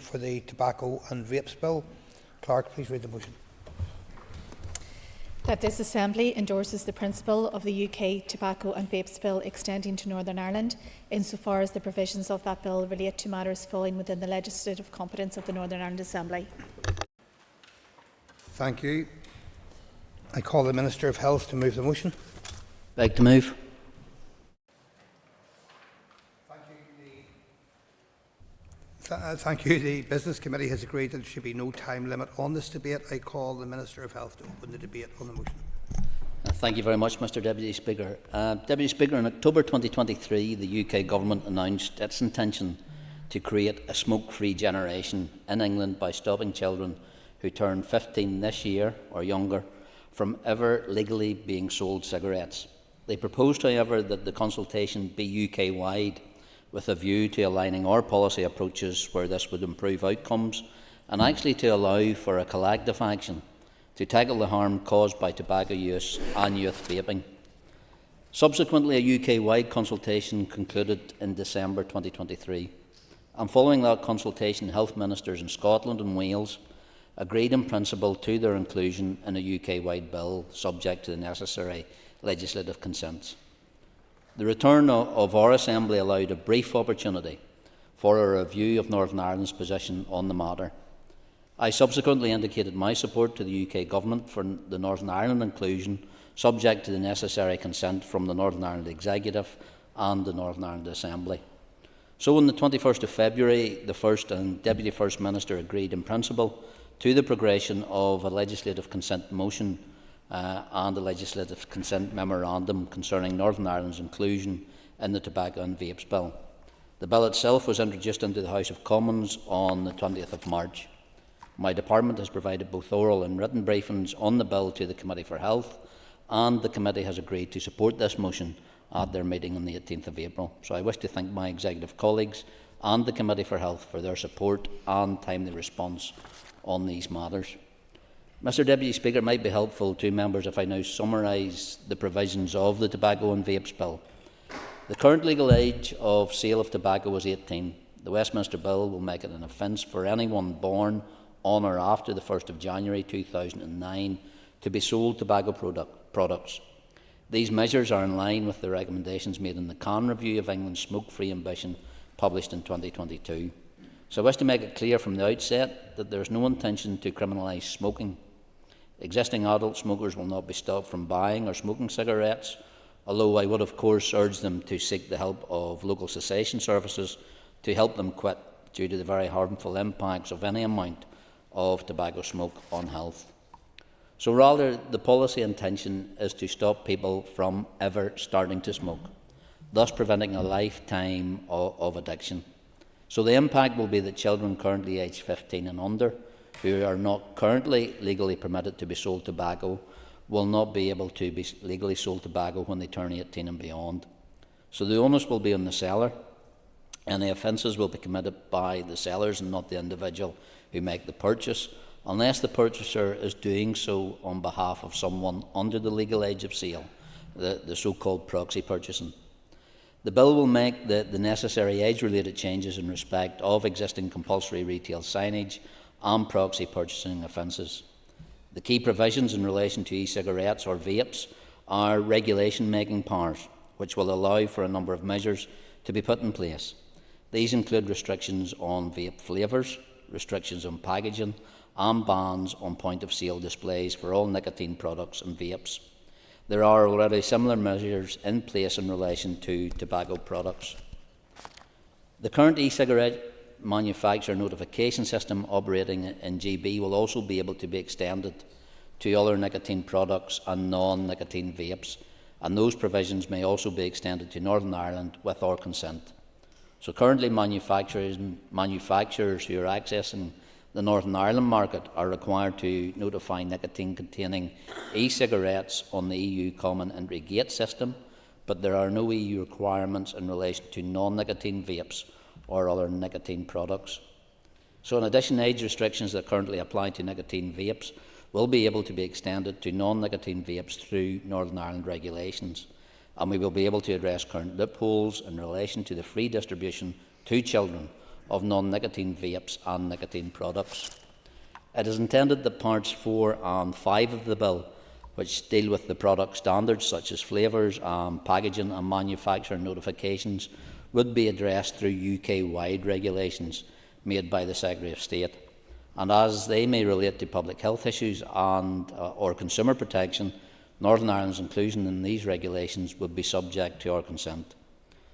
for the Tobacco and Vapes Bill. Clerk, please read the motion. That this Assembly endorses the principle of the UK Tobacco and Vapes Bill extending to Northern Ireland, insofar as the provisions of that bill relate to matters falling within the legislative competence of the Northern Ireland Assembly. Thank you. I call the Minister of Health to move the motion. Beg to move. Thank you. The Business Committee has agreed that there should be no time limit on this debate. I call the Minister of Health to open the debate on the motion. Thank you very much, Mr Deputy Speaker. Deputy Speaker, in October 2023, the UK Government announced its intention to create a smoke-free generation in England by stopping children who turn 15 this year or younger from ever legally being sold cigarettes. They proposed, however, that the consultation be UK-wide, with a view to aligning our policy approaches where this would improve outcomes and actually to allow for a collective action to tackle the harm caused by tobacco use and youth vaping. Subsequently, a UK-wide consultation concluded in December 2023, and following that consultation, health ministers in Scotland and Wales agreed in principle to their inclusion in a UK-wide bill subject to the necessary legislative consents. The return of our Assembly allowed a brief opportunity for a review of Northern Ireland's position on the matter. I subsequently indicated my support to the UK Government for the Northern Ireland inclusion, subject to the necessary consent from the Northern Ireland Executive and the Northern Ireland Assembly. So on the 21st of February, the First and Deputy First Minister agreed in principle to the progression of a legislative consent motion and a legislative consent memorandum concerning Northern Ireland's inclusion in the Tobacco and Vapes Bill. The bill itself was introduced into the House of Commons on the 20th of March. My department has provided both oral and written briefings on the bill to the Committee for Health, and the committee has agreed to support this motion at their meeting on the 18th of April. So I wish to thank my executive colleagues and the Committee for Health for their support and timely response on these matters. Mr Deputy Speaker, it might be helpful to members if I now summarise the provisions of the Tobacco and Vapes Bill. The current legal age of sale of tobacco is 18. The Westminster Bill will make it an offence for anyone born on or after the 1st of January 2009 to be sold tobacco products. These measures are in line with the recommendations made in the Cannes Review of England's Smoke-Free Ambition, published in 2022. So I wish to make it clear from the outset that there is no intention to criminalise smoking. Existing adult smokers will not be stopped from buying or smoking cigarettes, although I would of course urge them to seek the help of local cessation services to help them quit due to the very harmful impacts of any amount of tobacco smoke on health. So rather, the policy intention is to stop people from ever starting to smoke, thus preventing a lifetime of addiction. So the impact will be that children currently aged 15 and under, who are not currently legally permitted to be sold tobacco, will not be able to be legally sold tobacco when they turn 18 and beyond. So the onus will be on the seller, and the offences will be committed by the sellers and not the individual who make the purchase, unless the purchaser is doing so on behalf of someone under the legal age of sale, the so-called proxy purchasing. The bill will make the necessary age-related changes in respect of existing compulsory retail signage and proxy purchasing offences. The key provisions in relation to e-cigarettes or vapes are regulation-making powers, which will allow for a number of measures to be put in place. These include restrictions on vape flavours, restrictions on packaging, and bans on point-of-sale displays for all nicotine products and vapes. There are already similar measures in place in relation to tobacco products. The current e-cigarette manufacturer notification system operating in GB will also be able to be extended to other nicotine products and non-nicotine vapes, and those provisions may also be extended to Northern Ireland with our consent. So currently manufacturers who are accessing the Northern Ireland market are required to notify nicotine-containing e-cigarettes on the EU Common Entry Gate system, but there are no EU requirements in relation to non-nicotine vapes or other nicotine products. So in addition, age restrictions that currently apply to nicotine vapes will be able to be extended to non-nicotine vapes through Northern Ireland regulations, and we will be able to address current loopholes in relation to the free distribution to children of non-nicotine vapes and nicotine products. It is intended that parts 4 and 5 of the bill, which deal with the product standards such as flavours, packaging and manufacturer notifications, would be addressed through UK-wide regulations made by the Secretary of State, and as they may relate to public health issues and or consumer protection, Northern Ireland's inclusion in these regulations would be subject to our consent.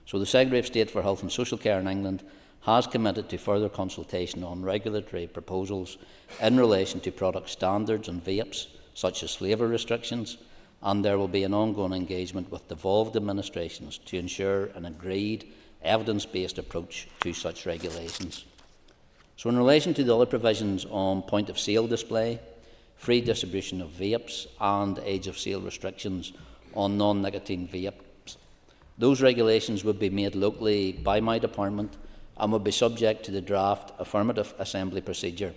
So the Secretary of State for Health and Social Care in England has committed to further consultation on regulatory proposals in relation to product standards and vapes, such as flavour restrictions, and there will be an ongoing engagement with devolved administrations to ensure an agreed, evidence-based approach to such regulations. So in relation to the other provisions on point-of-sale display, free distribution of vapes and age-of-sale restrictions on non-nicotine vapes, those regulations would be made locally by my department and would be subject to the draft affirmative assembly procedure.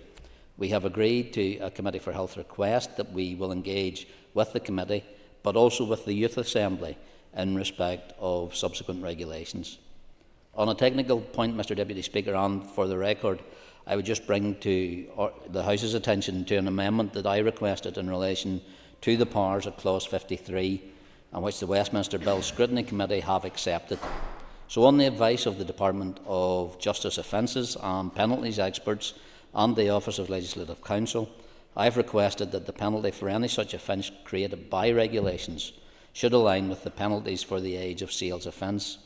We have agreed to a Committee for Health request that we will engage with the committee, but also with the Youth Assembly in respect of subsequent regulations. On a technical point, Mr Deputy Speaker, and for the record, I would just bring to the House's attention to an amendment that I requested in relation to the powers at Clause 53, and which the Westminster Bill Scrutiny Committee have accepted. So on the advice of the Department of Justice Offences and Penalties experts and the Office of Legislative Counsel, I have requested that the penalty for any such offence created by regulations should align with the penalties for the age of sales offence.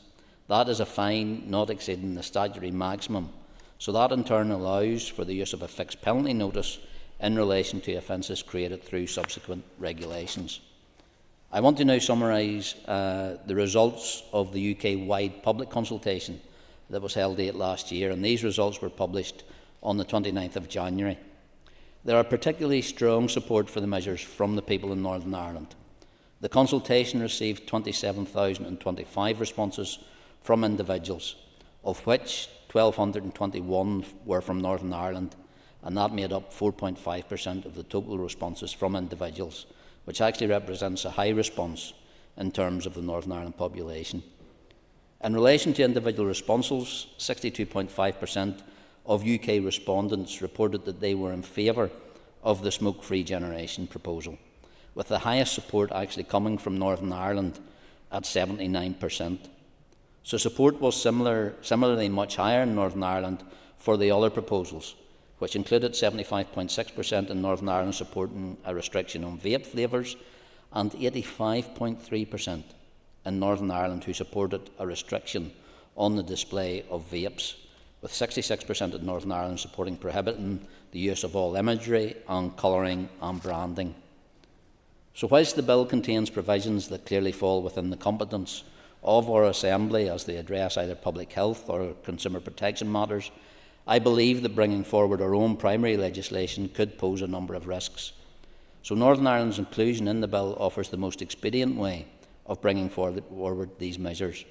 That is a fine not exceeding the statutory maximum, so that in turn allows for the use of a fixed penalty notice in relation to offences created through subsequent regulations. I want to now summarise the results of the UK-wide public consultation that was held late last year, and these results were published on the 29th of January. There are particularly strong support for the measures from the people in Northern Ireland. The consultation received 27,025 responses from individuals, of which 1,221 were from Northern Ireland, and that made up 4.5% of the total responses from individuals, which actually represents a high response in terms of the Northern Ireland population. In relation to individual responses, 62.5% of UK respondents reported that they were in favour of the smoke-free generation proposal, with the highest support actually coming from Northern Ireland at 79%. So support was similarly much higher in Northern Ireland for the other proposals, which included 75.6% in Northern Ireland supporting a restriction on vape flavours and 85.3% in Northern Ireland who supported a restriction on the display of vapes, with 66% in Northern Ireland supporting prohibiting the use of all imagery and colouring and branding. So whilst the bill contains provisions that clearly fall within the competence of our Assembly as they address either public health or consumer protection matters, I believe that bringing forward our own primary legislation could pose a number of risks. So Northern Ireland's inclusion in the bill offers the most expedient way of bringing forward these measures.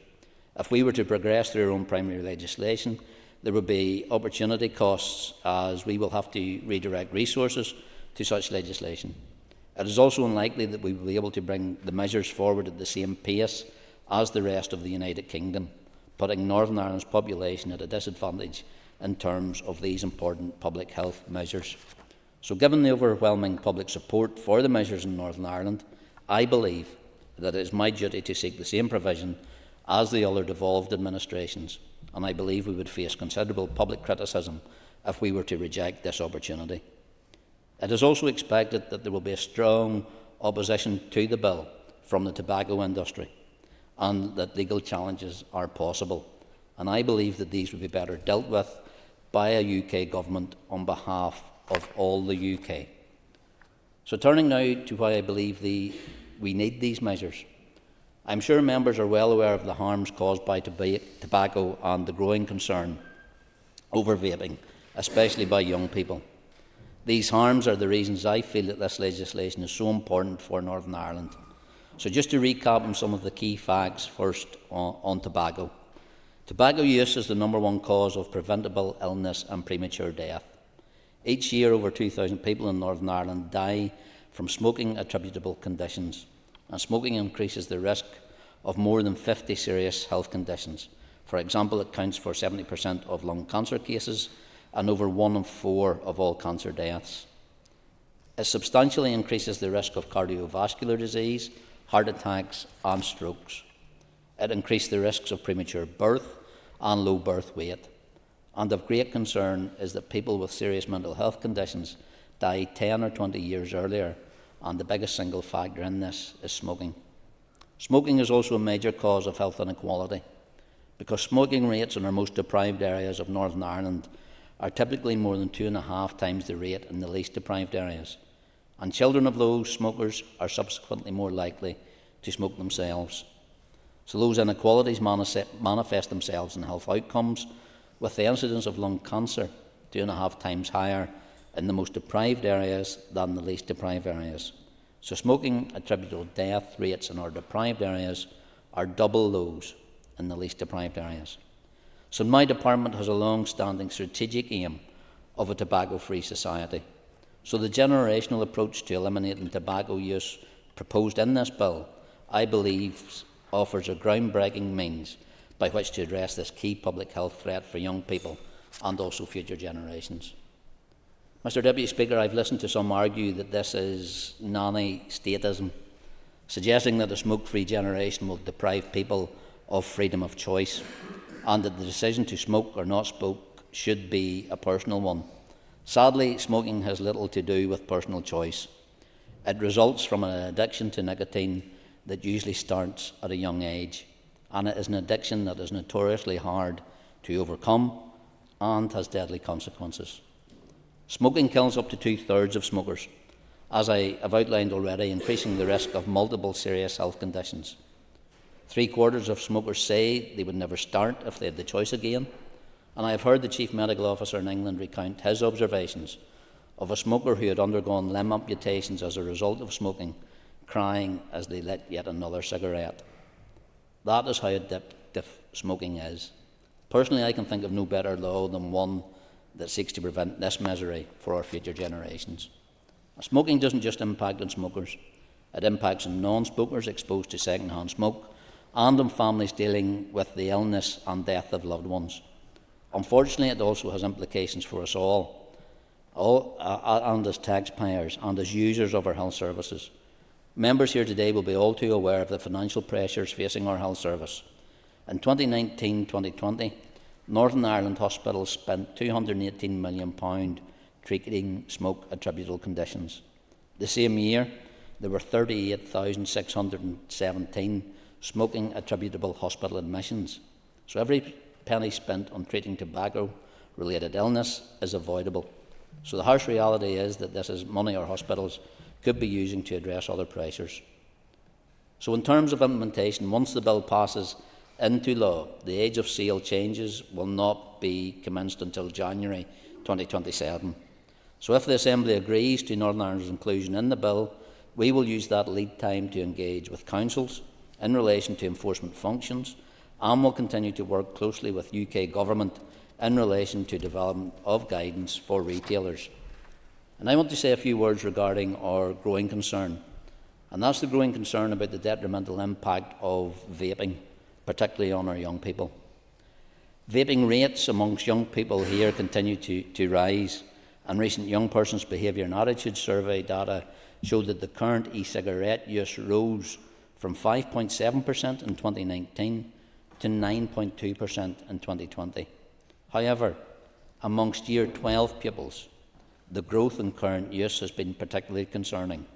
If we were to progress through our own primary legislation, there would be opportunity costs as we will have to redirect resources to such legislation. It is also unlikely that we will be able to bring the measures forward at the same pace as the rest of the United Kingdom, putting Northern Ireland's population at a disadvantage in terms of these important public health measures. So given the overwhelming public support for the measures in Northern Ireland, I believe that it is my duty to seek the same provision as the other devolved administrations, and I believe we would face considerable public criticism if we were to reject this opportunity. It is also expected that there will be a strong opposition to the bill from the tobacco industry, and that legal challenges are possible, and I believe that these would be better dealt with by a UK government on behalf of all the UK. So turning now to why I believe we need these measures. I'm sure members are well aware of the harms caused by tobacco and the growing concern over vaping, especially by young people. These harms are the reasons I feel that this legislation is so important for Northern Ireland. So just to recap on some of the key facts first on tobacco. Tobacco use is the #1 cause of preventable illness and premature death. Each year, over 2,000 people in Northern Ireland die from smoking attributable conditions, and smoking increases the risk of more than 50 serious health conditions. For example, it accounts for 70% of lung cancer cases and over 1 in 4 of all cancer deaths. It substantially increases the risk of cardiovascular disease, heart attacks and strokes. It increased the risks of premature birth and low birth weight. And of great concern is that people with serious mental health conditions die 10 or 20 years earlier, and the biggest single factor in this is smoking. Smoking is also a major cause of health inequality, because smoking rates in our most deprived areas of Northern Ireland are typically more than 2.5 times the rate in the least deprived areas, and children of those smokers are subsequently more likely to smoke themselves. So those inequalities manifest themselves in health outcomes, with the incidence of lung cancer 2.5 times higher in the most deprived areas than the least deprived areas. So smoking attributable death rates in our deprived areas are double those in the least deprived areas. So my department has a long-standing strategic aim of a tobacco-free society. So the generational approach to eliminating tobacco use proposed in this bill, I believe, offers a groundbreaking means by which to address this key public health threat for young people and also future generations. Mr Deputy Speaker, I've listened to some argue that this is nanny statism, suggesting that a smoke-free generation will deprive people of freedom of choice, and that the decision to smoke or not smoke should be a personal one. Sadly, smoking has little to do with personal choice. It results from an addiction to nicotine that usually starts at a young age, and it is an addiction that is notoriously hard to overcome and has deadly consequences. Smoking kills up to 2/3 of smokers, as I have outlined already, increasing the risk of multiple serious health conditions. 3/4 of smokers say they would never start if they had the choice again, and I have heard the Chief Medical Officer in England recount his observations of a smoker who had undergone limb amputations as a result of smoking, crying as they lit yet another cigarette. That is how addictive smoking is. Personally, I can think of no better law than one that seeks to prevent this misery for our future generations. Smoking doesn't just impact on smokers, it impacts on non-smokers exposed to second-hand smoke and on families dealing with the illness and death of loved ones. Unfortunately, it also has implications for us all and as taxpayers and as users of our health services. Members here today will be all too aware of the financial pressures facing our health service. In 2019-2020, Northern Ireland hospitals spent £218 million treating smoke attributable conditions. The same year, there were 38,617 smoking attributable hospital admissions. So every penny spent on treating tobacco-related illness is avoidable. So the harsh reality is that this is money our hospitals could be using to address other pressures. So in terms of implementation, once the bill passes into law, the age of sale changes will not be commenced until January 2027. So if the Assembly agrees to Northern Ireland's inclusion in the bill, we will use that lead time to engage with councils in relation to enforcement functions, and will continue to work closely with UK Government in relation to development of guidance for retailers. And I want to say a few words regarding our growing concern, and that's the growing concern about the detrimental impact of vaping, particularly on our young people. Vaping rates amongst young people here continue to rise, and recent young persons' behaviour and attitude survey data showed that the current e-cigarette use rose from 5.7% in 2019 to 9.2% in 2020. However, amongst Year 12 pupils, the growth in current use has been particularly concerning,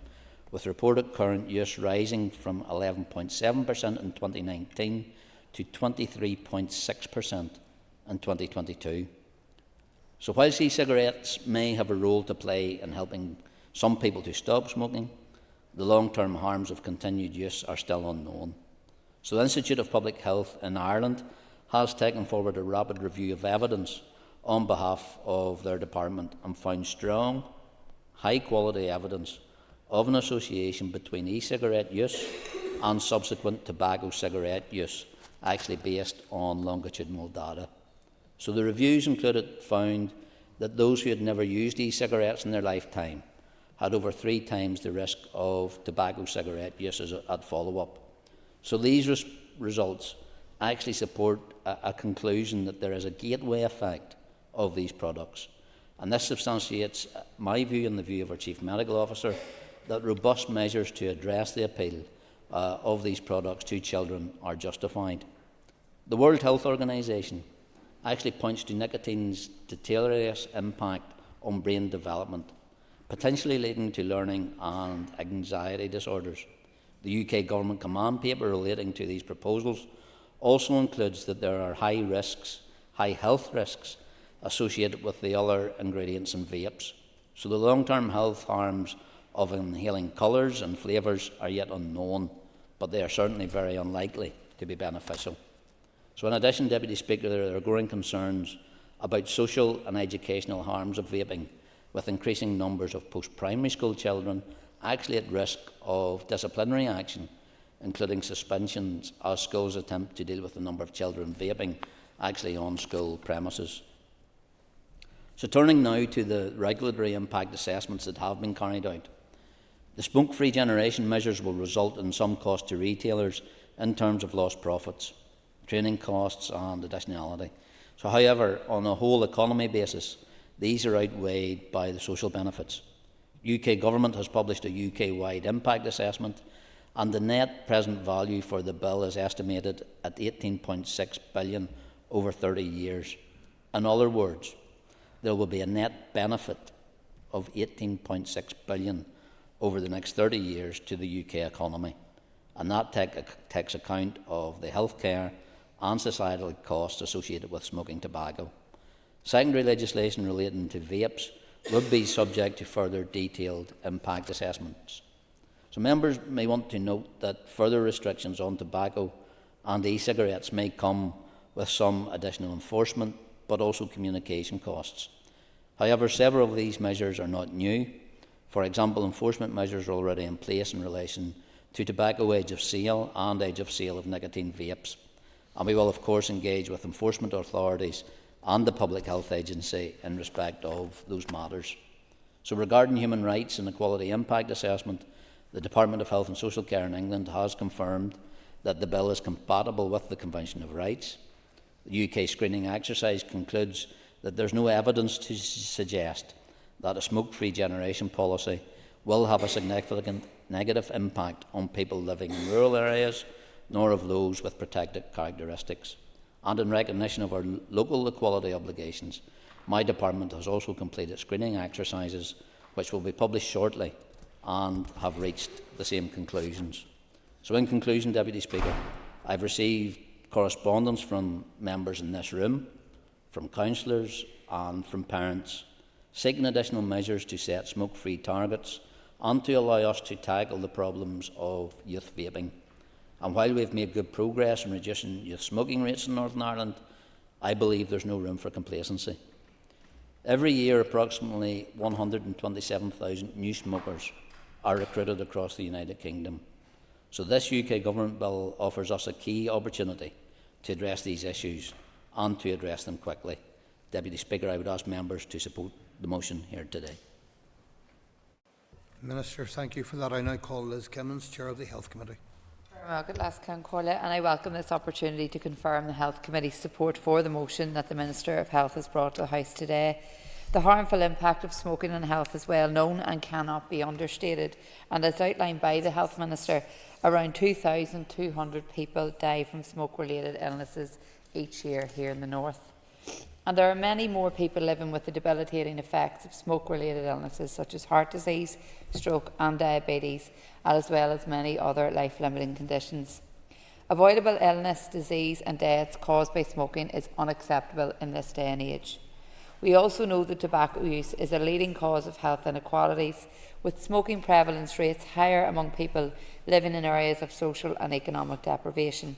with reported current use rising from 11.7% in 2019 to 23.6% in 2022. So whilst e-cigarettes may have a role to play in helping some people to stop smoking, the long-term harms of continued use are still unknown. So the Institute of Public Health in Ireland has taken forward a rapid review of evidence on behalf of their department and found strong, high-quality evidence of an association between e-cigarette use and subsequent tobacco cigarette use, actually based on longitudinal data. So the reviews included found that those who had never used e-cigarettes in their lifetime had over 3 times the risk of tobacco cigarette use at follow-up. So these results actually support a conclusion that there is a gateway effect of these products. And this substantiates my view and the view of our Chief Medical Officer that robust measures to address the appeal of these products to children are justified. The World Health Organization actually points to nicotine's deleterious impact on brain development, potentially leading to learning and anxiety disorders. The UK Government command paper relating to these proposals also includes that there are high health risks associated with the other ingredients in vapes. So the long-term health harms of inhaling colours and flavours are yet unknown, but they are certainly very unlikely to be beneficial. So in addition, Deputy Speaker, there are growing concerns about social and educational harms of vaping, with increasing numbers of post-primary school children actually at risk of disciplinary action, including suspensions, as schools attempt to deal with the number of children vaping actually on school premises. So turning now to the regulatory impact assessments that have been carried out. The smoke-free generation measures will result in some cost to retailers in terms of lost profits, training costs and additionality. So however, on a whole economy basis, these are outweighed by the social benefits. UK Government has published a UK-wide impact assessment, and the net present value for the bill is estimated at 18.6 billion over 30 years. In other words, there will be a net benefit of 18.6 billion over the next 30 years to the UK economy, and that takes account of the healthcare and societal costs associated with smoking tobacco. Secondary legislation relating to vapes would be subject to further detailed impact assessments. So members may want to note that further restrictions on tobacco and e-cigarettes may come with some additional enforcement, but also communication costs. However, several of these measures are not new. For example, enforcement measures are already in place in relation to tobacco age of sale and age of sale of nicotine vapes. And we will of course engage with enforcement authorities and the Public Health Agency in respect of those matters. So regarding human rights and equality impact assessment, the Department of Health and Social Care in England has confirmed that the bill is compatible with the Convention of Rights. The UK screening exercise concludes that there is no evidence to suggest that a smoke-free generation policy will have a significant negative impact on people living in rural areas, nor of those with protected characteristics. And in recognition of our local equality obligations, my department has also completed screening exercises which will be published shortly and have reached the same conclusions. So in conclusion, Deputy Speaker, I've received correspondence from members in this room, from councillors and from parents, seeking additional measures to set smoke-free targets and to allow us to tackle the problems of youth vaping. And while we have made good progress in reducing youth smoking rates in Northern Ireland, I believe there is no room for complacency. Every year, approximately 127,000 new smokers are recruited across the United Kingdom. So this UK Government bill offers us a key opportunity to address these issues and to address them quickly. Deputy Speaker, I would ask members to support the motion here today. Minister, thank you for that. I now call Liz Kimmins, Chair of the Health Committee. And I welcome this opportunity to confirm the Health Committee's support for the motion that the Minister of Health has brought to the House today. The harmful impact of smoking on health is well known and cannot be understated, and as outlined by the Health Minister, around 2,200 people die from smoke-related illnesses each year here in the North. And there are many more people living with the debilitating effects of smoke-related illnesses such as heart disease, stroke and diabetes, as well as many other life-limiting conditions. Avoidable illness, disease and deaths caused by smoking is unacceptable in this day and age. We also know that tobacco use is a leading cause of health inequalities, with smoking prevalence rates higher among people living in areas of social and economic deprivation.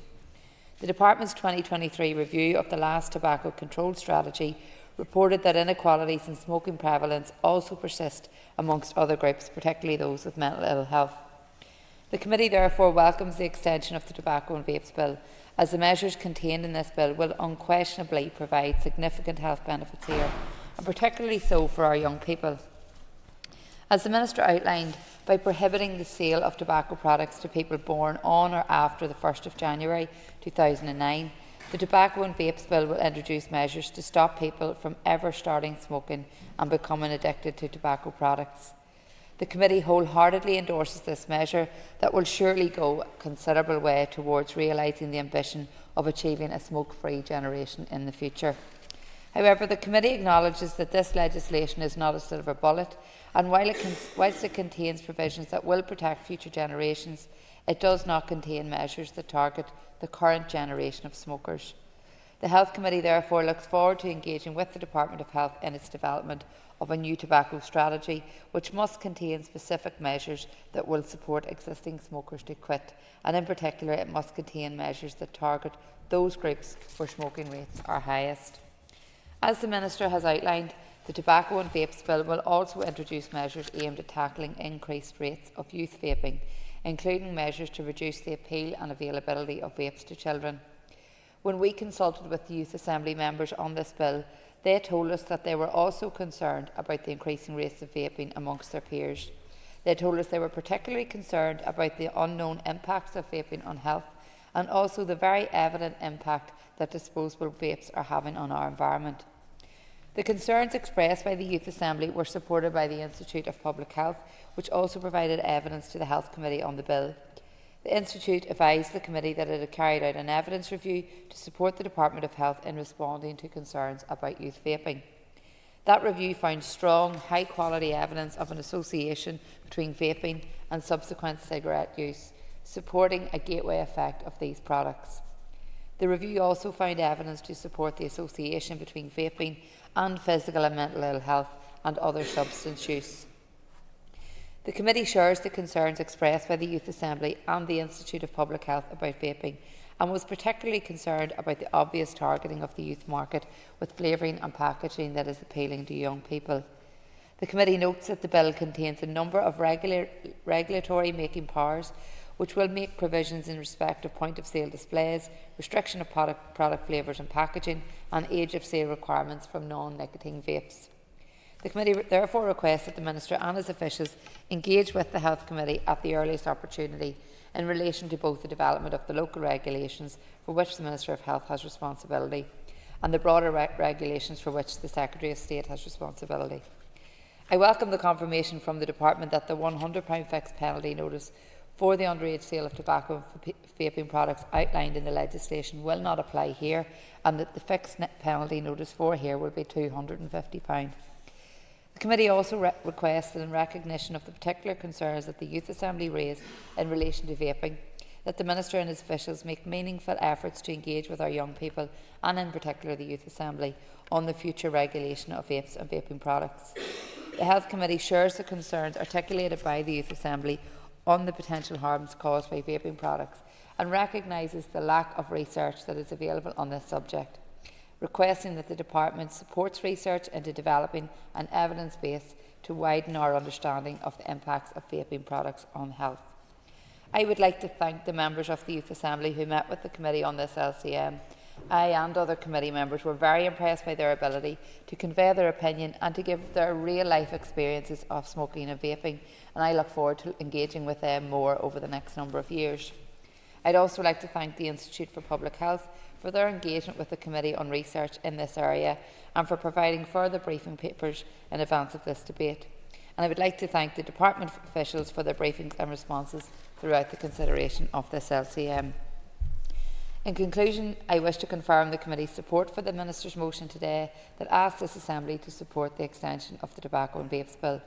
The Department's 2023 review of the last tobacco control strategy reported that inequalities in smoking prevalence also persist amongst other groups, particularly those with mental ill health. The Committee therefore welcomes the extension of the Tobacco and Vapes Bill, as the measures contained in this bill will unquestionably provide significant health benefits here, and particularly so for our young people. As the Minister outlined, by prohibiting the sale of tobacco products to people born on or after the 1st of January 2009, the Tobacco and Vapes Bill will introduce measures to stop people from ever starting smoking and becoming addicted to tobacco products. The Committee wholeheartedly endorses this measure that will surely go a considerable way towards realising the ambition of achieving a smoke-free generation in the future. However, the Committee acknowledges that this legislation is not a silver bullet, and whilst it contains provisions that will protect future generations, it does not contain measures that target the current generation of smokers. The Health Committee therefore looks forward to engaging with the Department of Health in its development of a new tobacco strategy, which must contain specific measures that will support existing smokers to quit, and in particular it must contain measures that target those groups where smoking rates are highest. As the Minister has outlined, the Tobacco and Vapes Bill will also introduce measures aimed at tackling increased rates of youth vaping, including measures to reduce the appeal and availability of vapes to children. When we consulted with the Youth Assembly members on this bill, they told us that they were also concerned about the increasing rates of vaping amongst their peers. They told us they were particularly concerned about the unknown impacts of vaping on health, and also the very evident impact that disposable vapes are having on our environment. The concerns expressed by the Youth Assembly were supported by the Institute of Public Health, which also provided evidence to the Health Committee on the bill. The Institute advised the Committee that it had carried out an evidence review to support the Department of Health in responding to concerns about youth vaping. That review found strong, high-quality evidence of an association between vaping and subsequent cigarette use, supporting a gateway effect of these products. The review also found evidence to support the association between vaping and physical and mental ill health and other substance use. The Committee shares the concerns expressed by the Youth Assembly and the Institute of Public Health about vaping, and was particularly concerned about the obvious targeting of the youth market with flavouring and packaging that is appealing to young people. The Committee notes that the bill contains a number of regulatory making powers which will make provisions in respect of point-of-sale displays, restriction of product flavours and packaging, and age of sale requirements from non-nicotine vapes. The Committee therefore requests that the Minister and his officials engage with the Health Committee at the earliest opportunity in relation to both the development of the local regulations for which the Minister of Health has responsibility and the broader regulations for which the Secretary of State has responsibility. I welcome the confirmation from the Department that the £100 fixed penalty notice for the underage sale of tobacco and vaping products outlined in the legislation will not apply here, and that the fixed penalty notice for here will be £250. The Committee also requests that, in recognition of the particular concerns that the Youth Assembly raised in relation to vaping, that the Minister and his officials make meaningful efforts to engage with our young people, and in particular the Youth Assembly, on the future regulation of vapes and vaping products. The Health Committee shares the concerns articulated by the Youth Assembly on the potential harms caused by vaping products, and recognises the lack of research that is available on this subject, requesting that the Department supports research into developing an evidence base to widen our understanding of the impacts of vaping products on health. I would like to thank the members of the Youth Assembly who met with the Committee on this LCM. I and other committee members were very impressed by their ability to convey their opinion and to give their real-life experiences of smoking and vaping, and I look forward to engaging with them more over the next number of years. I'd also like to thank the Institute for Public Health for their engagement with the Committee on research in this area and for providing further briefing papers in advance of this debate. And I would like to thank the Department officials for their briefings and responses throughout the consideration of this LCM. In conclusion, I wish to confirm the Committee's support for the Minister's motion today that asks this Assembly to support the extension of the Tobacco and Vapes Bill.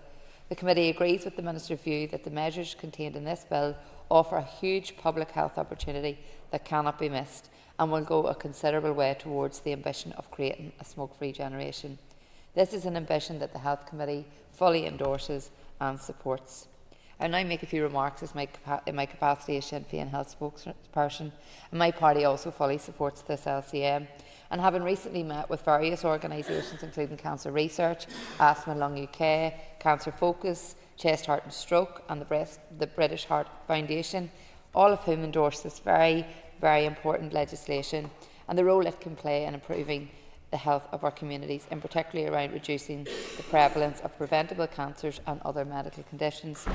The Committee agrees with the Minister's view that the measures contained in this bill offer a huge public health opportunity that cannot be missed and will go a considerable way towards the ambition of creating a smoke-free generation. This is an ambition that the Health Committee fully endorses and supports. I will now make a few remarks in my capacity as Sinn Féin Health spokesperson, and my party also fully supports this LCM. And having recently met with various organisations including Cancer Research, Asthma and Lung UK, Cancer Focus, Chest, Heart and Stroke and the British Heart Foundation, all of whom endorse this very, very important legislation and the role it can play in improving the health of our communities, and particularly around reducing the prevalence of preventable cancers and other medical conditions.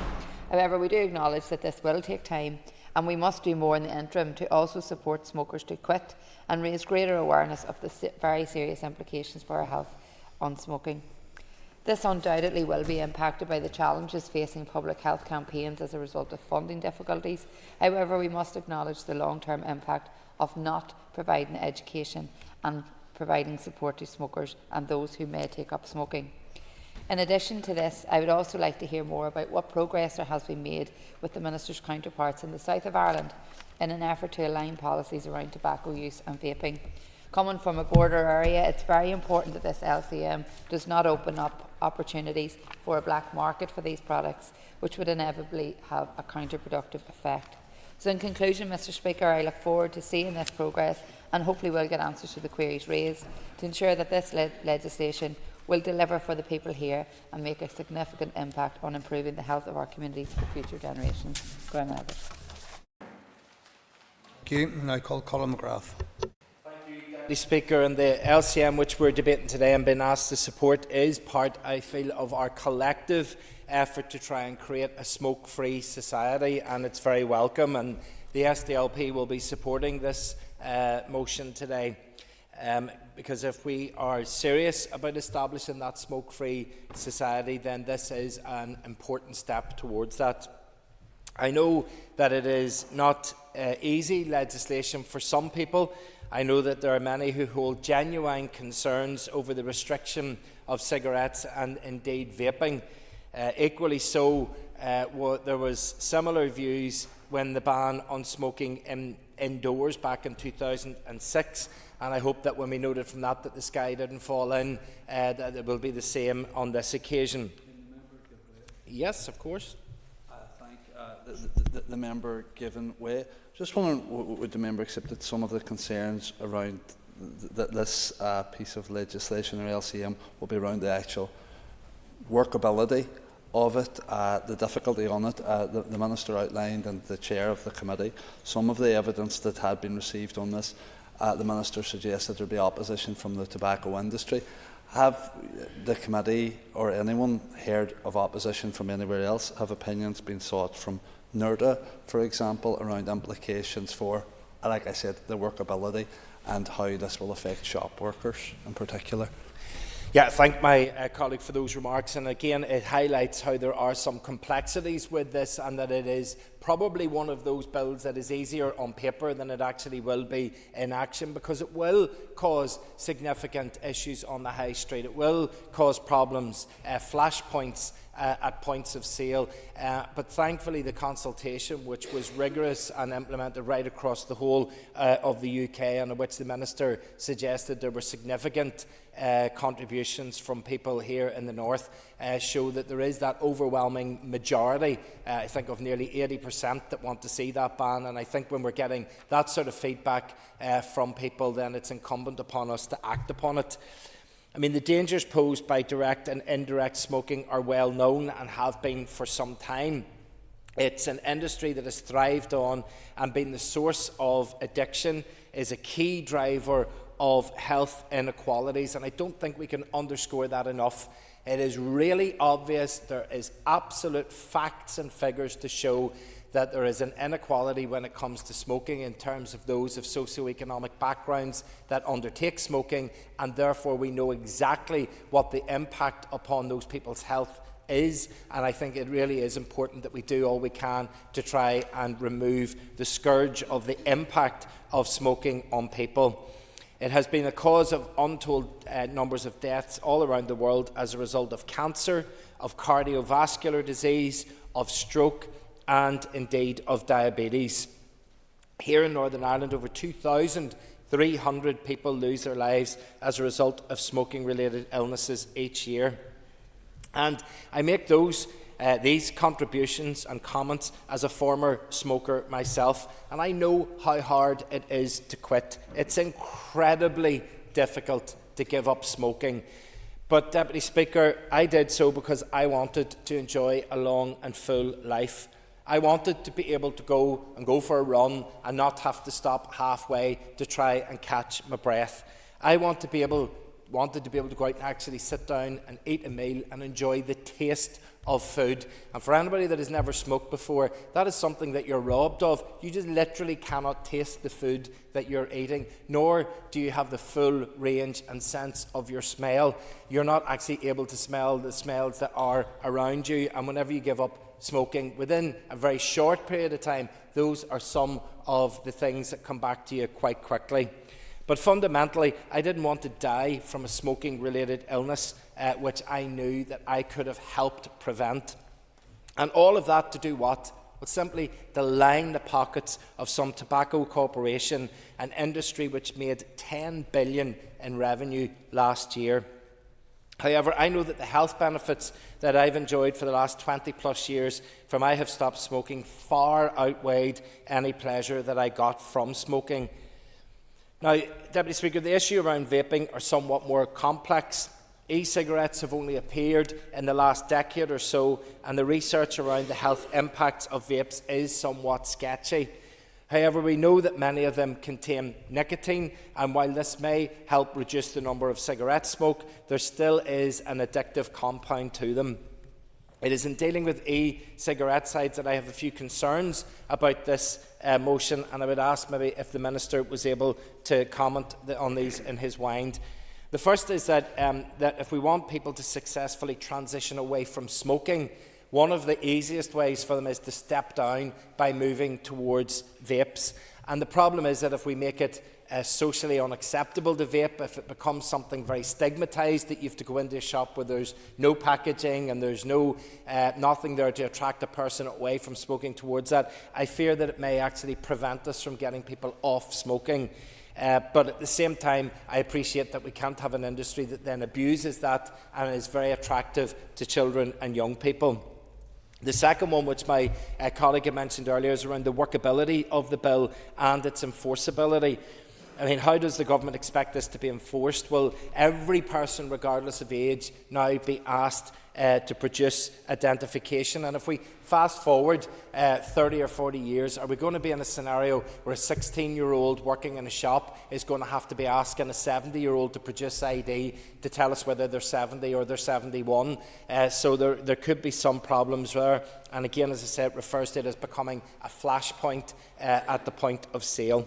However, we do acknowledge that this will take time, and we must do more in the interim to also support smokers to quit and raise greater awareness of the very serious implications for our health on smoking. This undoubtedly will be impacted by the challenges facing public health campaigns as a result of funding difficulties. However, we must acknowledge the long-term impact of not providing education and providing support to smokers and those who may take up smoking. In addition to this, I would also like to hear more about what progress there has been made with the Minister's counterparts in the south of Ireland in an effort to align policies around tobacco use and vaping. Coming from a border area, it's very important that this LCM does not open up opportunities for a black market for these products, which would inevitably have a counterproductive effect. So in conclusion, Mr Speaker, I look forward to seeing this progress, and hopefully we'll get answers to the queries raised to ensure that this legislation will deliver for the people here and make a significant impact on improving the health of our communities for future generations. Thank you. And I call Colin McGrath. Deputy Speaker, and the LCM which we're debating today and been asked to support is part, I feel, of our collective effort to try and create a smoke-free society, and it's very welcome, and the SDLP will be supporting this motion today. Because if we are serious about establishing that smoke-free society, then this is an important step towards that. I know that it is not easy legislation for some people. I know that there are many who hold genuine concerns over the restriction of cigarettes and indeed vaping. Equally so, there was similar views when the ban on smoking indoors back in 2006, and I hope that when we noted from that the sky didn't fall in, that it will be the same on this occasion. Yes, of course. The member given way. Just wondering, would the member accept that some of the concerns around this piece of legislation or LCM will be around the actual workability of it, the difficulty on it? The Minister outlined, and the Chair of the committee, some of the evidence that had been received on this. The Minister suggested there be opposition from the tobacco industry. Have the committee or anyone heard of opposition from anywhere else? Have opinions been sought from NERDA, for example, around implications for, like I said, the workability and how this will affect shop workers in particular? Yeah, thank my colleague for those remarks, and again it highlights how there are some complexities with this, and that it is probably one of those bills that is easier on paper than it actually will be in action, because it will cause significant issues on the high street. It will cause problems, flashpoints at points of sale, but thankfully the consultation, which was rigorous and implemented right across the whole of the UK, and in which the Minister suggested there were significant contributions from people here in the north, show that there is that overwhelming majority, I think of nearly 80%, that want to see that ban. And I think when we're getting that sort of feedback from people, then it's incumbent upon us to act upon it. I mean, the dangers posed by direct and indirect smoking are well known and have been for some time. It's an industry that has thrived on and been the source of addiction, is a key driver of health inequalities, and I don't think we can underscore that enough. It is really obvious, there is absolute facts and figures to show that there is an inequality when it comes to smoking in terms of those of socioeconomic backgrounds that undertake smoking, and therefore we know exactly what the impact upon those people's health is, and I think it really is important that we do all we can to try and remove the scourge of the impact of smoking on people. It has been a cause of untold numbers of deaths all around the world as a result of cancer, of cardiovascular disease, of stroke, and indeed of diabetes. Here in Northern Ireland, over 2,300 people lose their lives as a result of smoking-related illnesses each year. And I make these contributions and comments as a former smoker myself, and I know how hard it is to quit. It's incredibly difficult to give up smoking. But, Deputy Speaker, I did so because I wanted to enjoy a long and full life. I wanted to be able to go for a run and not have to stop halfway to try and catch my breath. I want to be able wanted to be able to go out and actually sit down and eat a meal and enjoy the taste of food. And for anybody that has never smoked before, that is something that you're robbed of. You just literally cannot taste the food that you're eating, nor do you have the full range and sense of your smell. You're not actually able to smell the smells that are around you, and whenever you give up smoking, within a very short period of time, those are some of the things that come back to you quite quickly. But fundamentally, I didn't want to die from a smoking-related illness, which I knew that I could have helped prevent. And all of that to do what? Well, simply to line the pockets of some tobacco corporation, an industry which made $10 billion in revenue last year. However, I know that the health benefits that I've enjoyed for the last 20 plus years from I have stopped smoking far outweighed any pleasure that I got from smoking. Now, Deputy Speaker, the issue around vaping are somewhat more complex. E-cigarettes have only appeared in the last decade or so, and the research around the health impacts of vapes is somewhat sketchy. However, we know that many of them contain nicotine, and while this may help reduce the number of cigarette smoke, there still is an addictive compound to them. It is in dealing with e-cigarette sites that I have a few concerns about this motion, and I would ask maybe if the Minister was able to comment on these in his wind. The first is that if we want people to successfully transition away from smoking, one of the easiest ways for them is to step down by moving towards vapes. And the problem is that if we make it socially unacceptable to vape, if it becomes something very stigmatised, that you have to go into a shop where there's no packaging and there's nothing there to attract a person away from smoking towards that, I fear that it may actually prevent us from getting people off smoking. But at the same time, I appreciate that we can't have an industry that then abuses that and is very attractive to children and young people. The second one, which my colleague had mentioned earlier, is around the workability of the bill and its enforceability. I mean, how does the government expect this to be enforced? Will every person, regardless of age, now be asked to produce identification? And if we fast forward 30 or 40 years, are we going to be in a scenario where a 16-year-old working in a shop is going to have to be asking a 70-year-old to produce ID to tell us whether they're 70 or they're 71? So there could be some problems there. And again, as I said, it refers to it as becoming a flashpoint at the point of sale.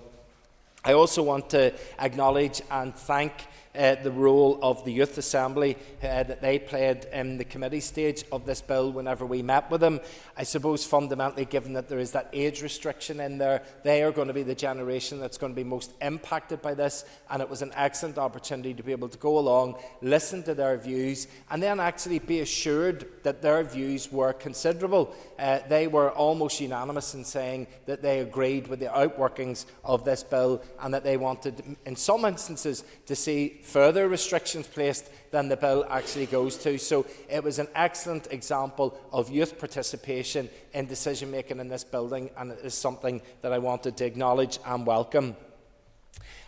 I also want to acknowledge and thank the role of the Youth Assembly that they played in the committee stage of this bill whenever we met with them. I suppose fundamentally, given that there is that age restriction in there, they are going to be the generation that's going to be most impacted by this, and it was an excellent opportunity to be able to go along, listen to their views, and then actually be assured that their views were considerable. They were almost unanimous in saying that they agreed with the outworkings of this bill and that they wanted, in some instances, to see further restrictions placed than the bill actually goes to. So it was an excellent example of youth participation in decision making in this building, and it is something that I wanted to acknowledge and welcome.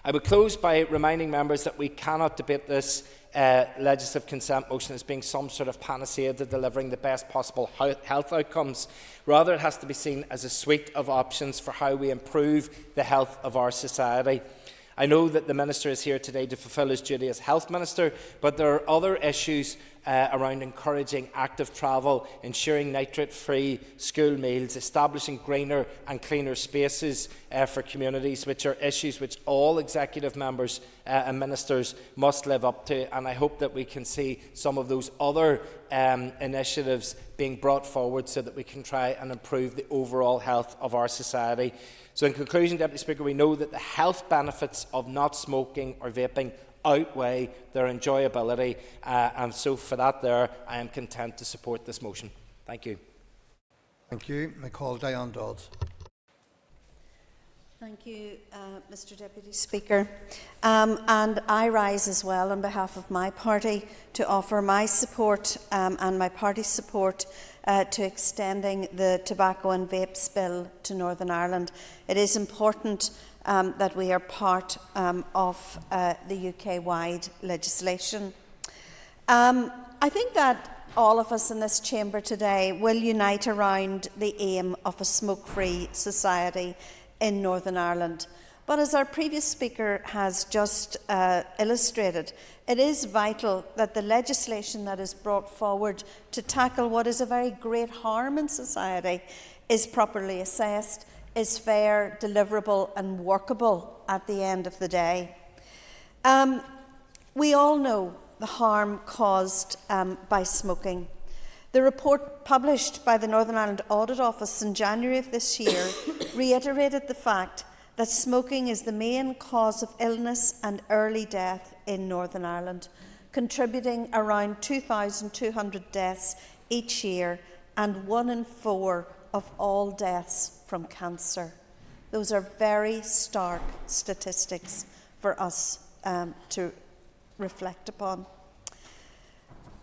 I would close by reminding members that we cannot debate this legislative consent motion as being some sort of panacea to delivering the best possible health outcomes. Rather, it has to be seen as a suite of options for how we improve the health of our society. I know that the Minister is here today to fulfil his duty as Health Minister, but there are other issues around encouraging active travel, ensuring nitrate-free school meals, establishing greener and cleaner spaces for communities, which are issues which all executive members and ministers must live up to. And I hope that we can see some of those other initiatives being brought forward so that we can try and improve the overall health of our society. So in conclusion, Deputy Speaker, we know that the health benefits of not smoking or vaping outweigh their enjoyability, and so for that there, I am content to support this motion. Thank you. Thank you. I call Diane Dodds. Thank you, Mr Deputy Speaker. And I rise as well on behalf of my party to offer my support and my party's support to extending the tobacco and vapes bill to Northern Ireland. It is important that we are part of the UK-wide legislation. I think that all of us in this chamber today will unite around the aim of a smoke-free society in Northern Ireland. But as our previous speaker has just illustrated, it is vital that the legislation that is brought forward to tackle what is a very great harm in society is properly assessed, is fair, deliverable and workable at the end of the day. We all know the harm caused by smoking. The report published by the Northern Ireland Audit Office in January of this year reiterated the fact that smoking is the main cause of illness and early death in Northern Ireland, contributing around 2,200 deaths each year and 1 in 4 of all deaths from cancer. Those are very stark statistics for us to reflect upon.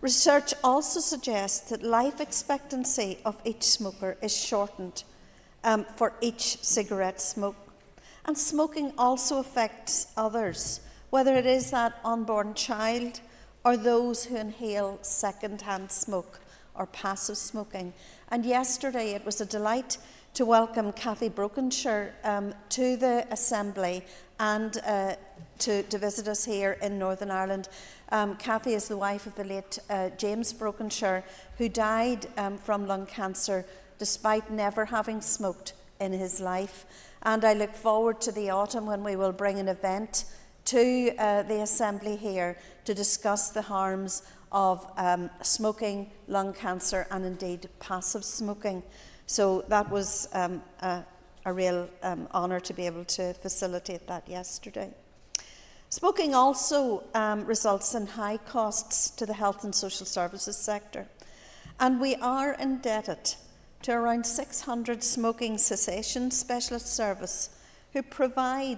Research also suggests that life expectancy of each smoker is shortened for each cigarette smoke. And smoking also affects others, whether it is that unborn child or those who inhale second-hand smoke or passive smoking. And yesterday it was a delight to welcome Cathy Brokenshire to the Assembly and to visit us here in Northern Ireland. Cathy is the wife of the late James Brokenshire, who died from lung cancer despite never having smoked in his life. And I look forward to the autumn when we will bring an event to the Assembly here to discuss the harms of smoking, lung cancer and indeed passive smoking. So that was a real honour to be able to facilitate that yesterday. Smoking also results in high costs to the health and social services sector, and we are indebted to around 600 smoking cessation specialist service who provide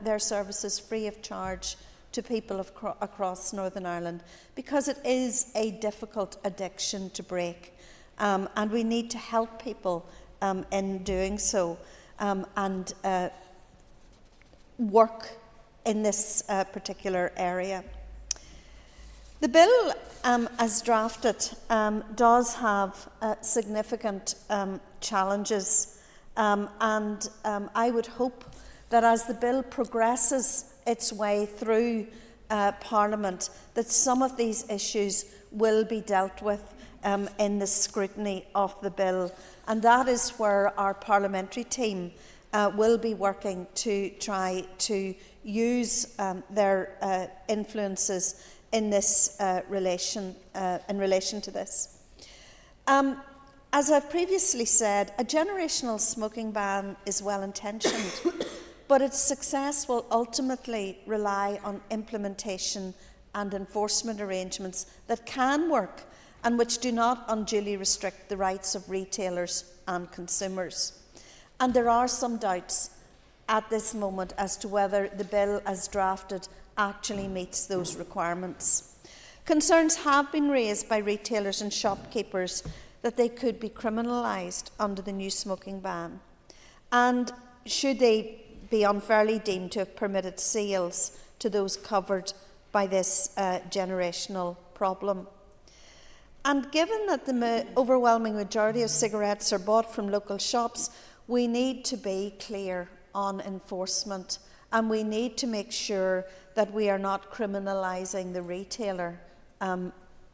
their services free of charge to people across Northern Ireland, because it is a difficult addiction to break, and we need to help people in doing so and work in this particular area. The bill, as drafted, does have significant challenges, and I would hope that as the bill progresses its way through Parliament, that some of these issues will be dealt with in the scrutiny of the bill, and that is where our parliamentary team will be working to try to use their influences in this relation to this. As I've previously said, a generational smoking ban is well-intentioned, but its success will ultimately rely on implementation and enforcement arrangements that can work and which do not unduly restrict the rights of retailers and consumers. And there are some doubts at this moment as to whether the bill as drafted actually meets those requirements. Concerns have been raised by retailers and shopkeepers that they could be criminalised under the new smoking ban, and should they be unfairly deemed to have permitted sales to those covered by this generational problem. And given that the overwhelming majority of cigarettes are bought from local shops, we need to be clear on enforcement, and we need to make sure that we are not criminalising the retailer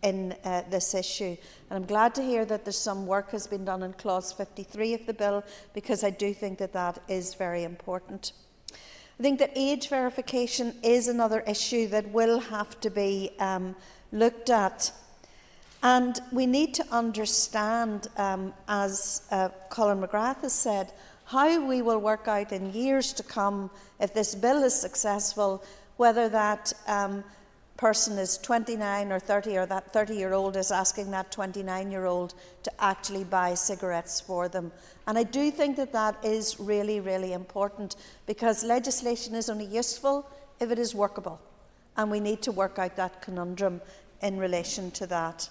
in this issue. And I'm glad to hear that there's some work has been done in clause 53 of the bill, because I do think that that is very important. I think that age verification is another issue that will have to be looked at. And we need to understand, as Colin McGrath has said, how we will work out in years to come, if this bill is successful, whether that person is 29 or 30, or that 30-year-old is asking that 29-year-old to actually buy cigarettes for them. And I do think that that is really, really important, because legislation is only useful if it is workable. And we need to work out that conundrum in relation to that.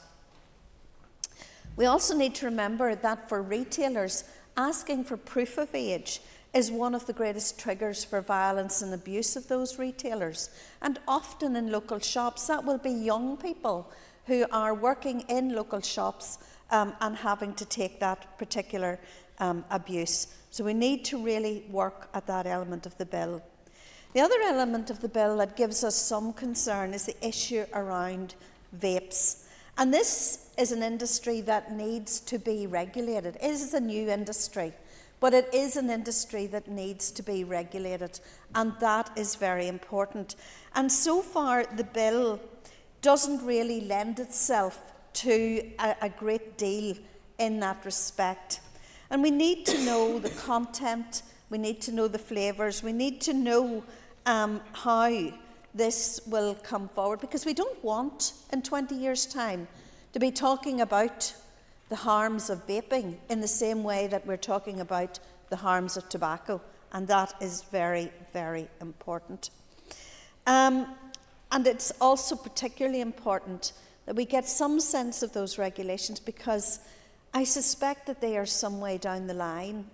We also need to remember that for retailers, asking for proof of age is one of the greatest triggers for violence and abuse of those retailers. And often in local shops, that will be young people who are working in local shops and having to take that particular abuse. So we need to really work at that element of the bill. The other element of the bill that gives us some concern is the issue around vapes. And this is an industry that needs to be regulated. It is a new industry, but it is an industry that needs to be regulated, and that is very important. And so far, the bill doesn't really lend itself to a great deal in that respect. And we need to know the content, we need to know the flavours, we need to know how this will come forward, because we don't want in 20 years' time to be talking about the harms of vaping in the same way that we're talking about the harms of tobacco, and that is very, very important. And it's also particularly important that we get some sense of those regulations, because I suspect that they are some way down the line